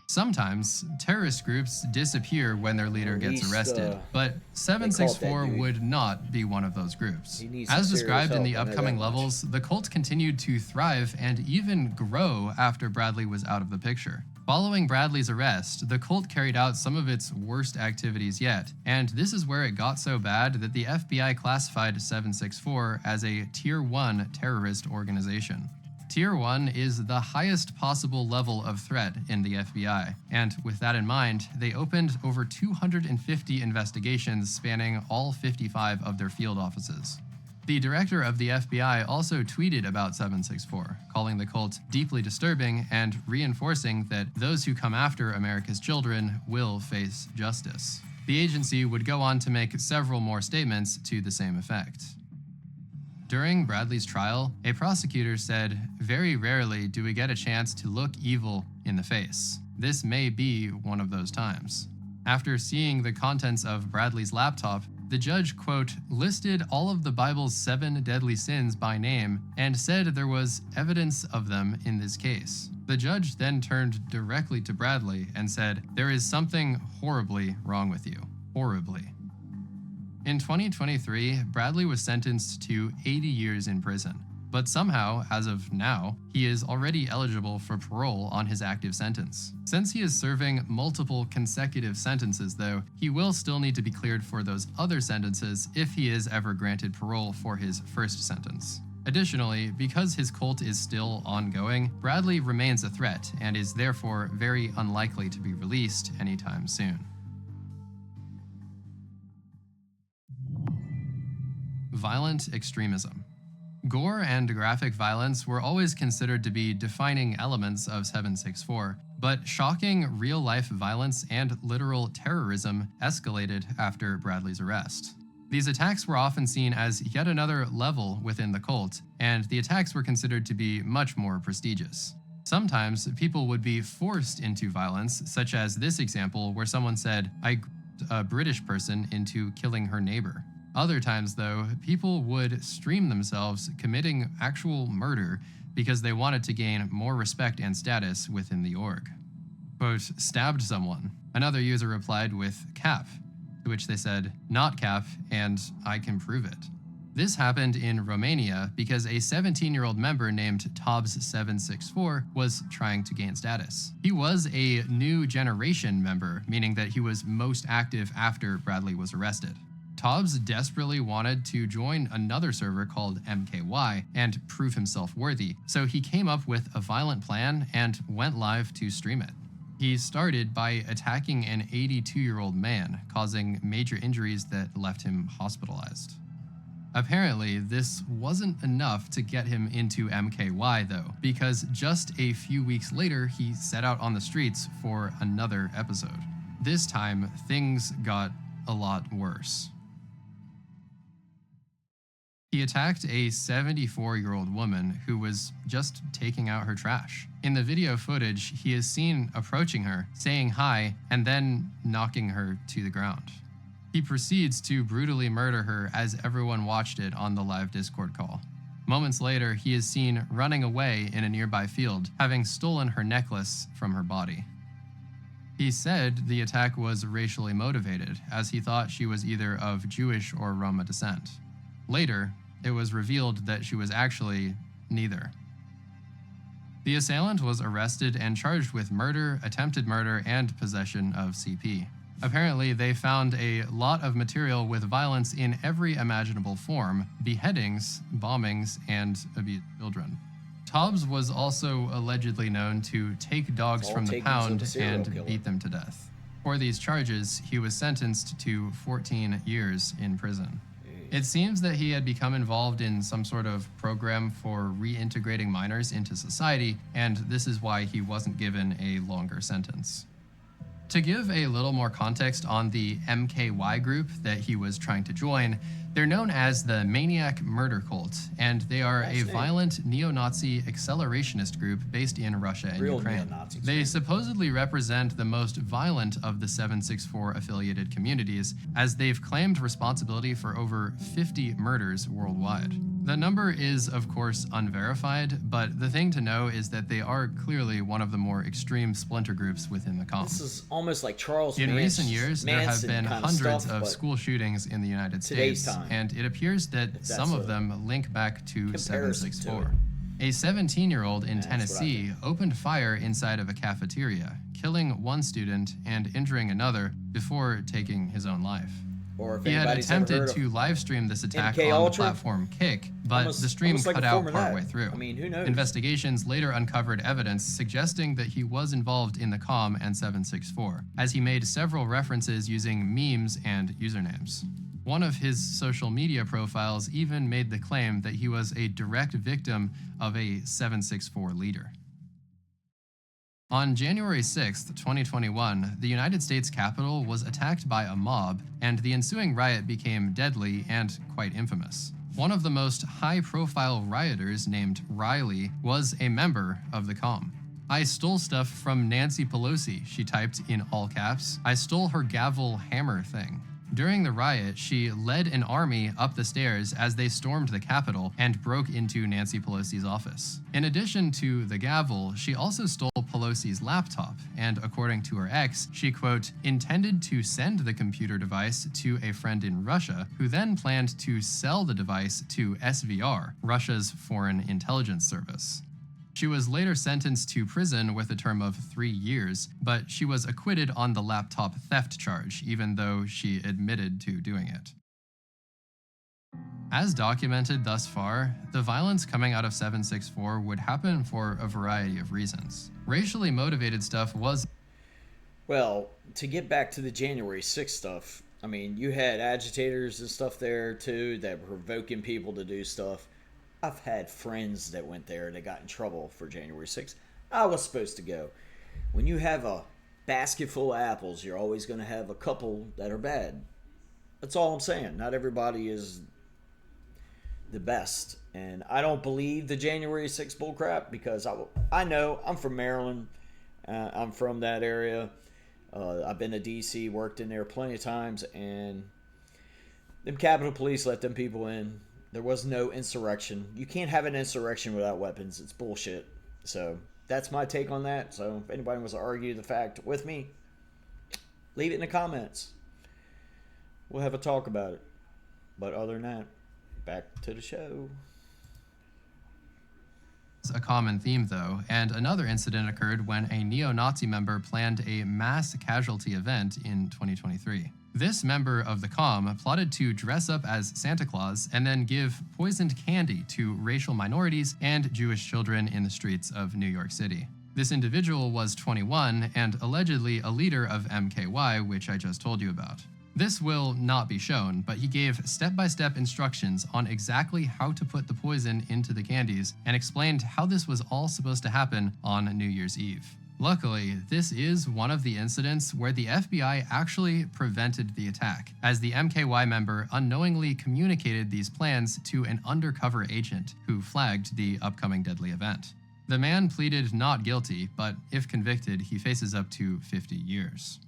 Sometimes, terrorist groups disappear when their leader gets arrested, but 764 would not be one of those groups. As described in the upcoming levels, the cult continued to thrive and even grow after Bradley was out of the picture. Following Bradley's arrest, the cult carried out some of its worst activities yet, and this is where it got so bad that the FBI classified 764 as a Tier 1 terrorist organization. Tier 1 is the highest possible level of threat in the FBI, and with that in mind, they opened over 250 investigations spanning all 55 of their field offices. The director of the FBI also tweeted about 764, calling the cult deeply disturbing and reinforcing that those who come after America's children will face justice. The agency would go on to make several more statements to the same effect. During Bradley's trial, a prosecutor said, "Very rarely do we get a chance to look evil in the face. This may be one of those times." After seeing the contents of Bradley's laptop, the judge, quote, listed all of the Bible's 7 deadly sins by name and said there was evidence of them in this case. The judge then turned directly to Bradley and said, "There is something horribly wrong with you. Horribly." In 2023, Bradley was sentenced to 80 years in prison. But somehow, as of now, he is already eligible for parole on his active sentence. Since he is serving multiple consecutive sentences, though, he will still need to be cleared for those other sentences if he is ever granted parole for his first sentence. Additionally, because his cult is still ongoing, Bradley remains a threat and is therefore very unlikely to be released anytime soon. Violent extremism. Gore and graphic violence were always considered to be defining elements of 764, but shocking real-life violence and literal terrorism escalated after Bradley's arrest. These attacks were often seen as yet another level within the cult, and the attacks were considered to be much more prestigious. Sometimes people would be forced into violence, such as this example where someone said, "I groomed a British person into killing her neighbor." Other times, though, people would stream themselves committing actual murder because they wanted to gain more respect and status within the org. Quote, "stabbed someone." Another user replied with "cap," to which they said, "not cap, and I can prove it." This happened in Romania because a 17-year-old member named Tobbs764 was trying to gain status. He was a new generation member, meaning that he was most active after Bradley was arrested. Tobbs desperately wanted to join another server called MKY and prove himself worthy, so he came up with a violent plan and went live to stream it. He started by attacking an 82-year-old man, causing major injuries that left him hospitalized. Apparently, this wasn't enough to get him into MKY though, because just a few weeks later, he set out on the streets for another episode. This time, things got a lot worse. He attacked a 74-year-old woman who was just taking out her trash. In the video footage, he is seen approaching her, saying hi, and then knocking her to the ground. He proceeds to brutally murder her as everyone watched it on the live Discord call. Moments later, he is seen running away in a nearby field, having stolen her necklace from her body. He said the attack was racially motivated, as he thought she was either of Jewish or Roma descent. Later, it was revealed that she was actually neither. The assailant was arrested and charged with murder, attempted murder, and possession of CP. Apparently, they found a lot of material with violence in every imaginable form: beheadings, bombings, and abuse of children. Tobbs was also allegedly known to take dogs from the pound and beat them to death. For these charges, he was sentenced to 14 years in prison. It seems that he had become involved in some sort of program for reintegrating minors into society, and this is why he wasn't given a longer sentence. To give a little more context on the MKY group that he was trying to join, they're known as the Maniac Murder Cult, and they are a violent neo-Nazi accelerationist group based in Russia and Ukraine. They supposedly represent the most violent of the 764 affiliated communities, as they've claimed responsibility for over 50 murders worldwide. The number is, of course, unverified, but the thing to know is that they are clearly one of the more extreme splinter groups within the comp. This is almost like Charles In Manson, recent years, there have been hundreds stuff, of school shootings in the United States, and it appears that some of them link back to 764. A 17-year-old in Tennessee opened fire inside of a cafeteria, killing one student and injuring another before taking his own life. He had attempted to live stream this attack on the platform Kick, but the stream cut out partway through. I mean, who knows? Investigations later uncovered evidence suggesting that he was involved in the COM and 764, as he made several references using memes and usernames. One of his social media profiles even made the claim that he was a direct victim of a 764 leader. On January 6, 2021, the United States Capitol was attacked by a mob, and the ensuing riot became deadly and quite infamous. One of the most high-profile rioters, named Riley, was a member of the COM. "I stole stuff from Nancy Pelosi," she typed in all caps. "I stole her gavel hammer thing." During the riot, she led an army up the stairs as they stormed the Capitol and broke into Nancy Pelosi's office. In addition to the gavel, she also stole Pelosi's laptop, and according to her ex, she, quote, intended to send the computer device to a friend in Russia, who then planned to sell the device to SVR, Russia's foreign intelligence service. She was later sentenced to prison with a term of 3 years, but she was acquitted on the laptop theft charge, even though she admitted to doing it. As documented thus far, the violence coming out of 764 would happen for a variety of reasons. Racially motivated stuff was... Well, to get back to the January 6th stuff, I mean, you had agitators and stuff there too that were provoking people to do stuff. I've had friends that went there that got in trouble for January 6th. I was supposed to go. When you have a basket full of apples, you're always going to have a couple that are bad. That's all I'm saying. Not everybody is the best. And I don't believe the January 6th bullcrap because I know I'm from Maryland. I'm from that area. I've been to D.C., worked in there plenty of times, and them Capitol Police let them people in. There was no insurrection. You can't have an insurrection without weapons. It's bullshit. So that's my take on that. So if anybody wants to argue the fact with me, leave it in the comments. We'll have a talk about it. But other than that, back to the show. A common theme, though, and another incident occurred when a neo-Nazi member planned a mass casualty event in 2023. This member of the COM plotted to dress up as Santa Claus and then give poisoned candy to racial minorities and Jewish children in the streets of New York City. This individual was 21 and allegedly a leader of MKY, which I just told you about. This will not be shown, but he gave step-by-step instructions on exactly how to put the poison into the candies and explained how this was all supposed to happen on New Year's Eve. Luckily, this is one of the incidents where the FBI actually prevented the attack, as the MKY member unknowingly communicated these plans to an undercover agent who flagged the upcoming deadly event. The man pleaded not guilty, but if convicted, he faces up to 50 years.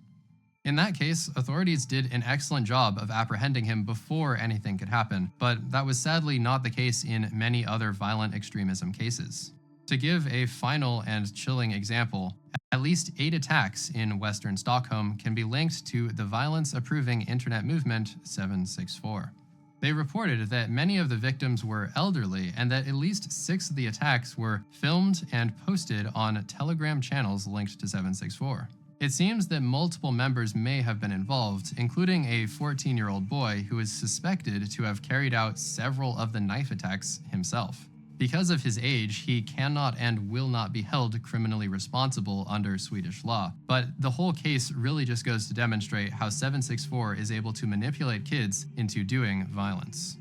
In that case, authorities did an excellent job of apprehending him before anything could happen, but that was sadly not the case in many other violent extremism cases. To give a final and chilling example, at least 8 attacks in Western Stockholm can be linked to the violence-approving internet movement 764. They reported that many of the victims were elderly and that at least 6 of the attacks were filmed and posted on Telegram channels linked to 764. It seems that multiple members may have been involved, including a 14-year-old boy who is suspected to have carried out several of the knife attacks himself. Because of his age, he cannot and will not be held criminally responsible under Swedish law. But the whole case really just goes to demonstrate how 764 is able to manipulate kids into doing violence.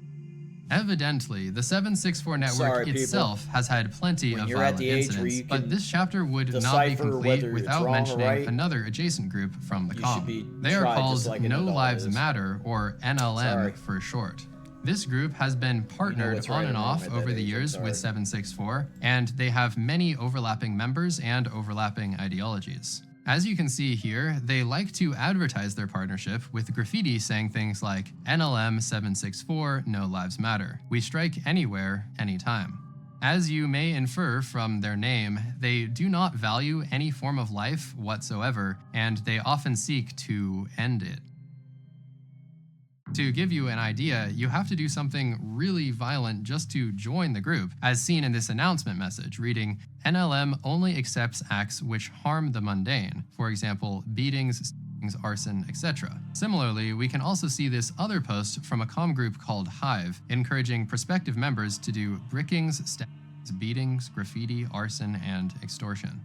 Evidently, the 764 network itself has had plenty of violent incidents, but this chapter would not be complete without mentioning another adjacent group from the COM. They are called No Lives Matter, or NLM for short. This group has been partnered on and off over the years with 764, and they have many overlapping members and overlapping ideologies. As you can see here, they like to advertise their partnership with graffiti saying things like NLM 764, No Lives Matter. We strike anywhere, anytime. As you may infer from their name, they do not value any form of life whatsoever, and they often seek to end it. To give you an idea, you have to do something really violent just to join the group, as seen in this announcement message reading, NLM only accepts acts which harm the mundane, for example, beatings, arson, etc. Similarly, we can also see this other post from a comm group called Hive, encouraging prospective members to do brickings, stabbings, beatings, graffiti, arson, and extortion.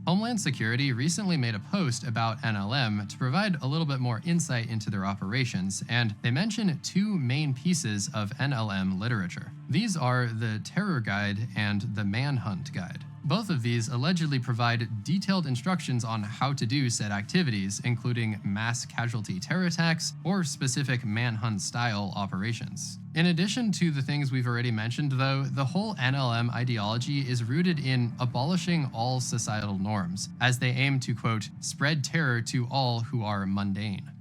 Homeland Security recently made a post about NLM to provide a little bit more insight into their operations, and they mention two main pieces of NLM literature. These are the Terror Guide and the Manhunt Guide. Both of these allegedly provide detailed instructions on how to do said activities, including mass casualty terror attacks or specific manhunt-style operations. In addition to the things we've already mentioned, though, the whole NLM ideology is rooted in abolishing all societal norms, as they aim to, quote, spread terror to all who are mundane.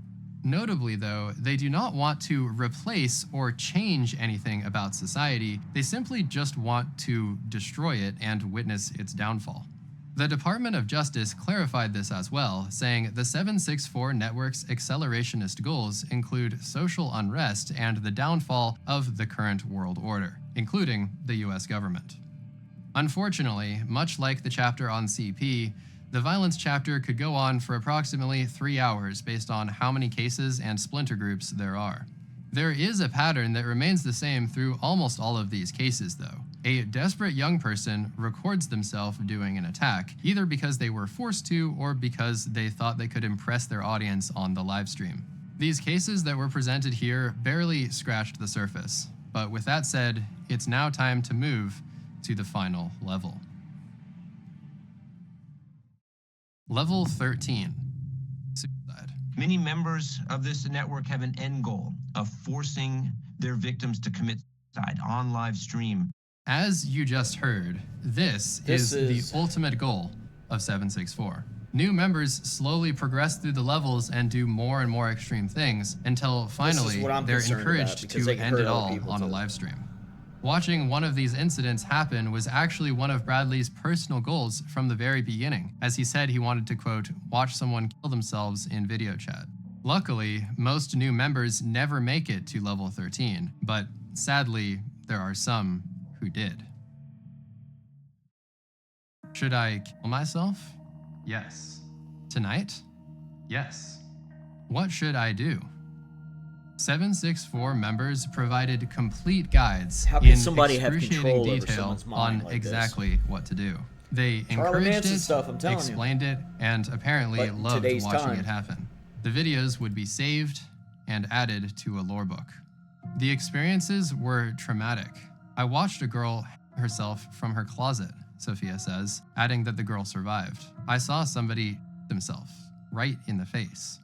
Notably, though, they do not want to replace or change anything about society, they simply just want to destroy it and witness its downfall. The Department of Justice clarified this as well, saying the 764 network's accelerationist goals include social unrest and the downfall of the current world order, including the US government. Unfortunately, much like the chapter on CP, the violence chapter could go on for approximately 3 hours based on how many cases and splinter groups there are. There is a pattern that remains the same through almost all of these cases, though. A desperate young person records themselves doing an attack, either because they were forced to or because they thought they could impress their audience on the live stream. These cases that were presented here barely scratched the surface, but with that said, it's now time to move to the final level. Level 13, suicide. Many members of this network have an end goal of forcing their victims to commit suicide on live stream. As you just heard, this is the ultimate goal of 764. New members slowly progress through the levels and do more and more extreme things until finally they're encouraged to end it all on a live stream. Watching one of these incidents happen was actually one of Bradley's personal goals from the very beginning, as he said he wanted to, quote, watch someone kill themselves in video chat. Luckily, most new members never make it to level 13, but sadly, there are some who did. Should I kill myself? Yes. Tonight? Yes. What should I do? 764 members provided complete guides in excruciating detail on exactly what to do. They encouraged it, explained it, and apparently loved watching it happen. The videos would be saved and added to a lore book. The experiences were traumatic. I watched a girl hang herself from her closet, Sophia says, adding that the girl survived. I saw somebody himself right in the face.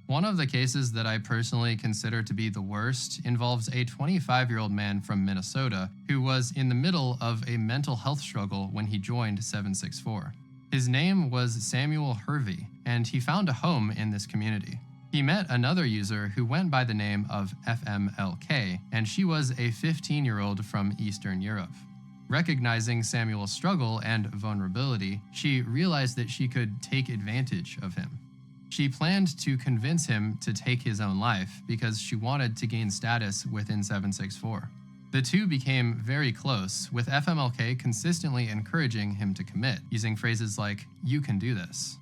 One of the cases that I personally consider to be the worst involves a 25-year-old man from Minnesota who was in the middle of a mental health struggle when he joined 764. His name was Samuel Hervey, and he found a home in this community. He met another user who went by the name of FMLK, and she was a 15-year-old from Eastern Europe. Recognizing Samuel's struggle and vulnerability, she realized that she could take advantage of him. She planned to convince him to take his own life because she wanted to gain status within 764. The two became very close, with FMLK consistently encouraging him to commit, using phrases like, "You can do this."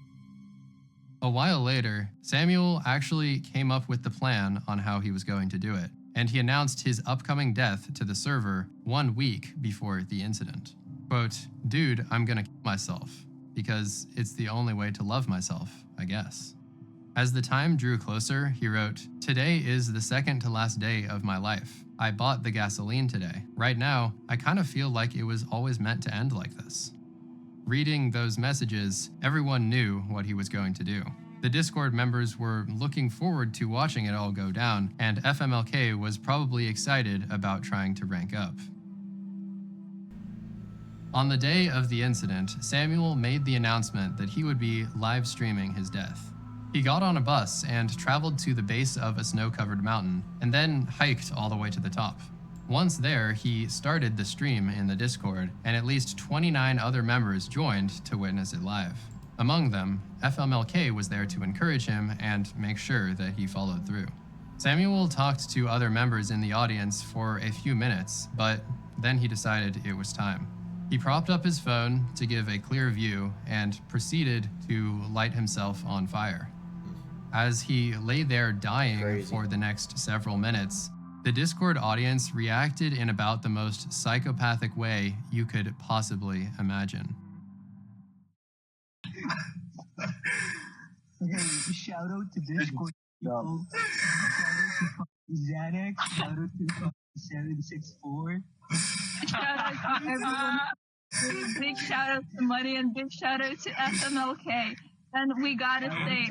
A while later, Samuel actually came up with the plan on how he was going to do it, and he announced his upcoming death to the server 1 week before the incident. Quote, "Dude, I'm gonna kill myself, because it's the only way to love myself, I guess." As the time drew closer, he wrote, "Today is the second to last day of my life. I bought the gasoline today. Right now, I kind of feel like it was always meant to end like this." Reading those messages, everyone knew what he was going to do. The Discord members were looking forward to watching it all go down, and FMLK was probably excited about trying to rank up. On the day of the incident, Samuel made the announcement that he would be live streaming his death. He got on a bus and traveled to the base of a snow-covered mountain, and then hiked all the way to the top. Once there, he started the stream in the Discord, and at least 29 other members joined to witness it live. Among them, FMLK was there to encourage him and make sure that he followed through. Samuel talked to other members in the audience for a few minutes, but then he decided it was time. He propped up his phone to give a clear view and proceeded to light himself on fire. As he lay there dying for the next several minutes, the Discord audience reacted in about the most psychopathic way you could possibly imagine. Okay, shout out to Discord people. Shout out to Xanax. Shout out to 764. Shout out to everyone. Big shout out to Money and big shout out to FMLK. And we gotta say,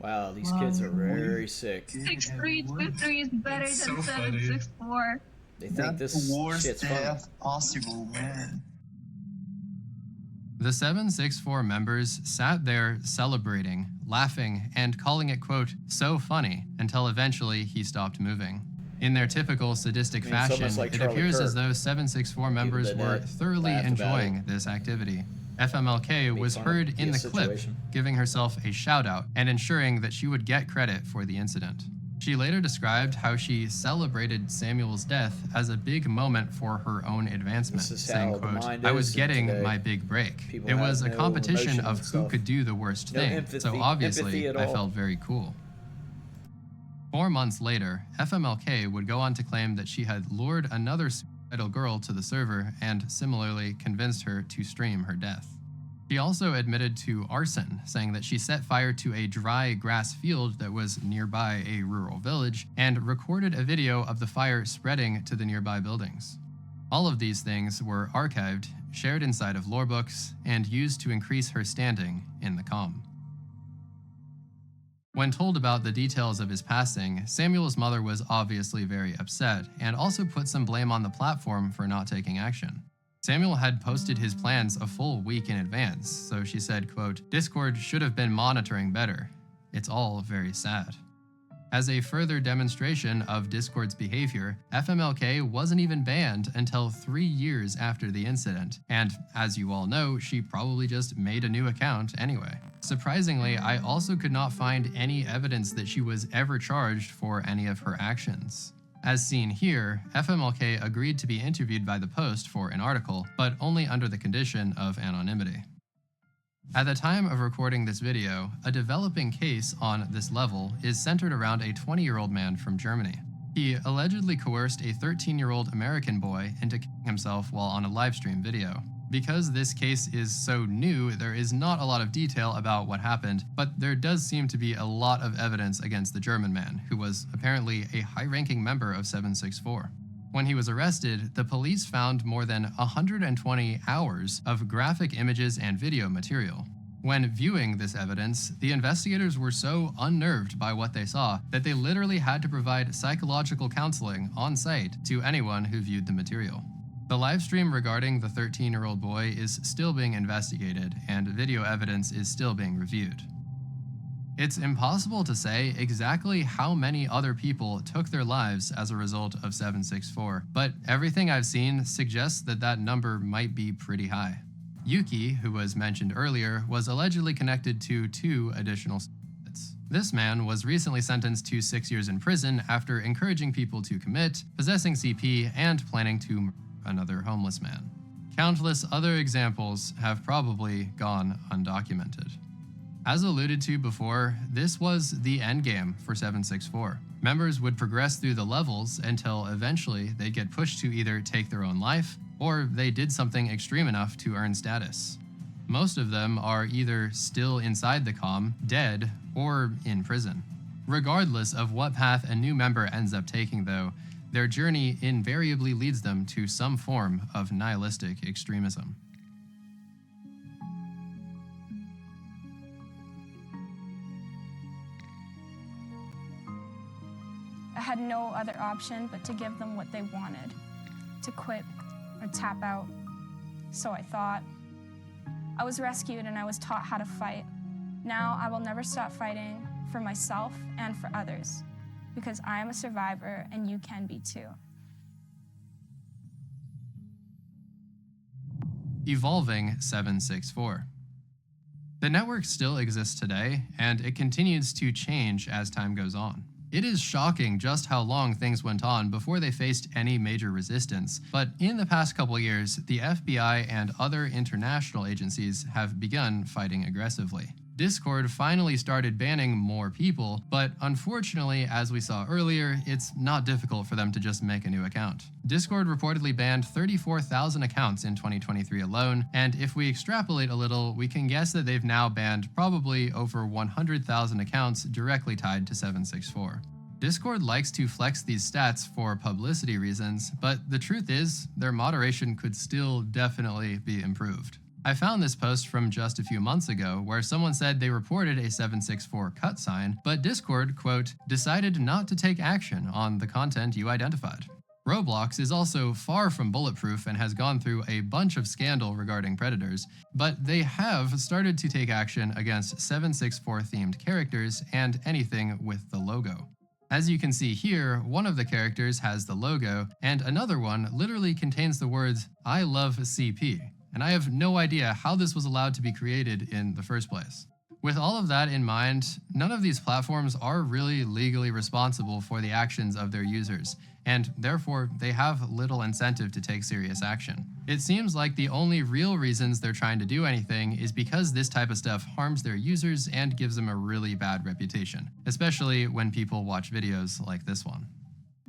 wow, these kids are very sick. 6323 is better than 764. They think this shit's fun. Possible, man. The 764 members sat there celebrating, laughing, and calling it, quote, "so funny," until eventually he stopped moving. In their typical sadistic fashion, it appears as though 764 members were thoroughly enjoying this activity. FMLK was heard in the clip, giving herself a shout out and ensuring that she would get credit for the incident. She later described how she celebrated Samuel's death as a big moment for her own advancement, saying, quote, "I was getting my big break. It was a competition of who could do the worst thing, so obviously I felt very cool." 4 months later, FMLK would go on to claim that she had lured another suicidal girl to the server and similarly convinced her to stream her death. She also admitted to arson, saying that she set fire to a dry grass field that was nearby a rural village and recorded a video of the fire spreading to the nearby buildings. All of these things were archived, shared inside of lore books, and used to increase her standing in the comm. When told about the details of his passing, Samuel's mother was obviously very upset and also put some blame on the platform for not taking action. Samuel had posted his plans a full week in advance, so she said, quote, "Discord should have been monitoring better. It's all very sad." As a further demonstration of Discord's behavior, FMLK wasn't even banned until 3 years after the incident, and as you all know, she probably just made a new account anyway. Surprisingly, I also could not find any evidence that she was ever charged for any of her actions. As seen here, FMLK agreed to be interviewed by the Post for an article, but only under the condition of anonymity. At the time of recording this video, a developing case on this level is centered around a 20-year-old man from Germany. He allegedly coerced a 13-year-old American boy into killing himself while on a livestream video. Because this case is so new, there is not a lot of detail about what happened, but there does seem to be a lot of evidence against the German man, who was apparently a high-ranking member of 764. When he was arrested, the police found more than 120 hours of graphic images and video material. When viewing this evidence, the investigators were so unnerved by what they saw that they literally had to provide psychological counseling on site to anyone who viewed the material. The livestream regarding the 13-year-old boy is still being investigated, and video evidence is still being reviewed. It's impossible to say exactly how many other people took their lives as a result of 764, but everything I've seen suggests that that number might be pretty high. Yuki, who was mentioned earlier, was allegedly connected to 2 additional suicides. This man was recently sentenced to 6 years in prison after encouraging people to commit, possessing CP, and planning to murder another homeless man. Countless other examples have probably gone undocumented. As alluded to before, this was the endgame for 764. Members would progress through the levels until eventually they'd get pushed to either take their own life or they did something extreme enough to earn status. Most of them are either still inside the comm, dead, or in prison. Regardless of what path a new member ends up taking, though, their journey invariably leads them to some form of nihilistic extremism. I had no other option but to give them what they wanted, to quit or tap out. So I thought. I was rescued and I was taught how to fight. Now I will never stop fighting for myself and for others, because I am a survivor and you can be too. Evolving 764. The network still exists today, and it continues to change as time goes on. It is shocking just how long things went on before they faced any major resistance, but in the past couple years, the FBI and other international agencies have begun fighting aggressively. Discord finally started banning more people, but unfortunately, as we saw earlier, it's not difficult for them to just make a new account. Discord reportedly banned 34,000 accounts in 2023 alone, and if we extrapolate a little, we can guess that they've now banned probably over 100,000 accounts directly tied to 764. Discord likes to flex these stats for publicity reasons, but the truth is, their moderation could still definitely be improved. I found this post from just a few months ago where someone said they reported a 764 cut sign, but Discord, quote, decided not to take action on the content you identified. Roblox is also far from bulletproof and has gone through a bunch of scandal regarding predators, but they have started to take action against 764 themed characters and anything with the logo. As you can see here, one of the characters has the logo, and another one literally contains the words, "I love CP." And I have no idea how this was allowed to be created in the first place. With all of that in mind, none of these platforms are really legally responsible for the actions of their users, and therefore they have little incentive to take serious action. It seems like the only real reasons they're trying to do anything is because this type of stuff harms their users and gives them a really bad reputation, especially when people watch videos like this one.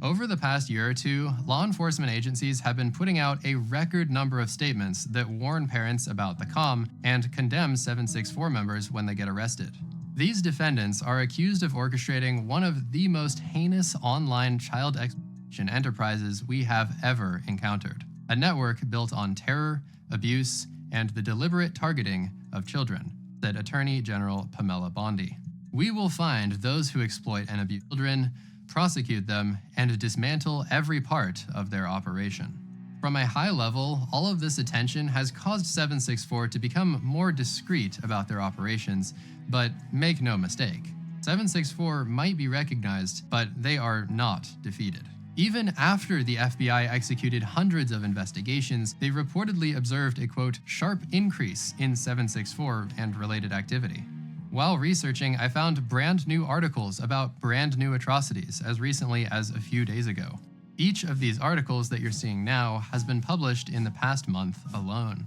Over the past year or two, law enforcement agencies have been putting out a record number of statements that warn parents about the comm and condemn 764 members when they get arrested. These defendants are accused of orchestrating one of the most heinous online child exploitation enterprises we have ever encountered, a network built on terror, abuse, and the deliberate targeting of children, said Attorney General Pamela Bondi. We will find those who exploit and abuse children, prosecute them, and dismantle every part of their operation. From a high level, all of this attention has caused 764 to become more discreet about their operations, but make no mistake, 764 might be recognized, but they are not defeated. Even after the FBI executed hundreds of investigations, they reportedly observed a, quote, sharp increase in 764 and related activity. While researching, I found brand new articles about brand new atrocities as recently as a few days ago. Each of these articles that you're seeing now has been published in the past month alone.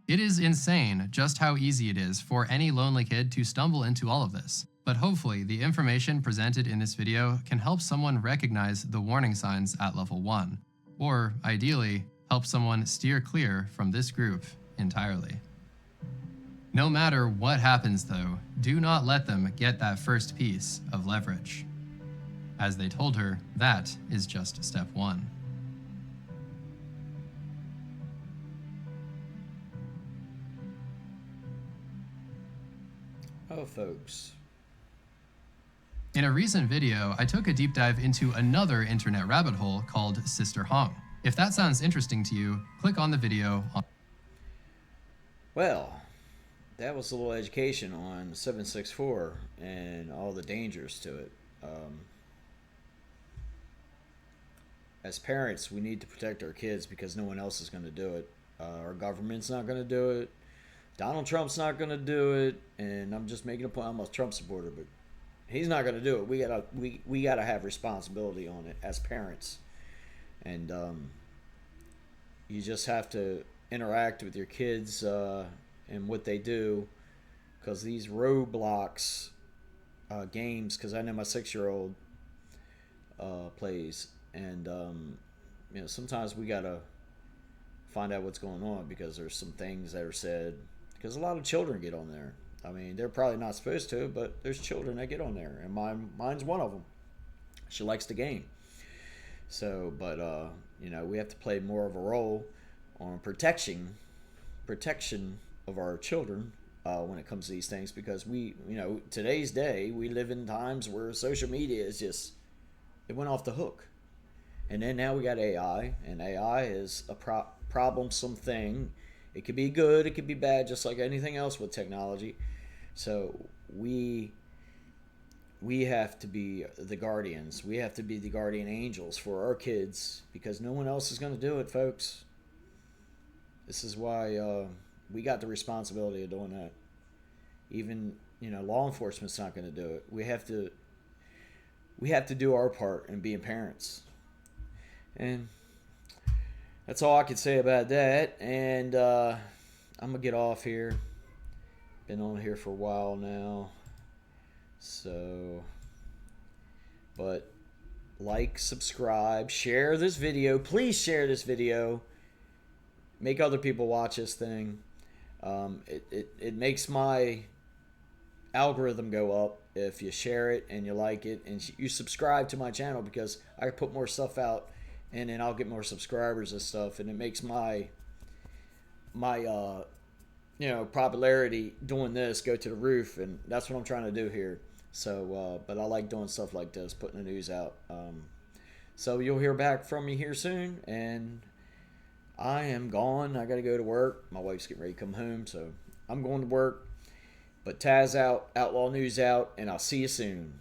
It is insane just how easy it is for any lonely kid to stumble into all of this, but hopefully the information presented in this video can help someone recognize the warning signs at level 1, or ideally, help someone steer clear from this group entirely. No matter what happens though, do not let them get that first piece of leverage. As they told her, that is just step 1. Oh, folks. In a recent video, I took a deep dive into another internet rabbit hole called Sister Hong. If that sounds interesting to you, click on the video on. Well, that was a little education on 764 and all the dangers to it. As parents, we need to protect our kids because no one else is going to do it. Our government's not going to do it. Donald Trump's not going to do it. And I'm just making a point. I'm a Trump supporter, but he's not going to do it. We gotta have responsibility on it as parents. And you just have to interact with your kids and what they do, because these Roblox games, because I know my 6-year-old, plays, and you know, sometimes we gotta find out what's going on because there's some things that are said because a lot of children get on there. I mean, they're probably not supposed to, but there's children that get on there, and mine's one of them. She likes the game. So, but you know, we have to play more of a role on protection of our children when it comes to these things, because we, you know, today's day, we live in times where social media is just, it went off the hook. And then now we got AI, and AI is a problemsome thing. It could be good, it could be bad, just like anything else with technology. So we have to be the guardians. We have to be the guardian angels for our kids, because no one else is going to do it, folks. This is why we got the responsibility of doing that. Even, you know, law enforcement's not going to do it. We have to do our part in being parents. And that's all I could say about that. And I'm going to get off here. Been on here for a while now. So, but like, subscribe, share this video. Please share this video. Make other people watch this thing. It makes my algorithm go up if you share it and you like it and you subscribe to my channel, because I put more stuff out and then I'll get more subscribers and stuff, and it makes my you know, popularity doing this go to the roof, and that's what I'm trying to do here. So but I like doing stuff like this, putting the news out. So you'll hear back from me here soon, and I am gone. I gotta go to work. My wife's getting ready to come home, so I'm going to work. But Taz out, Outlaw News out, and I'll see you soon.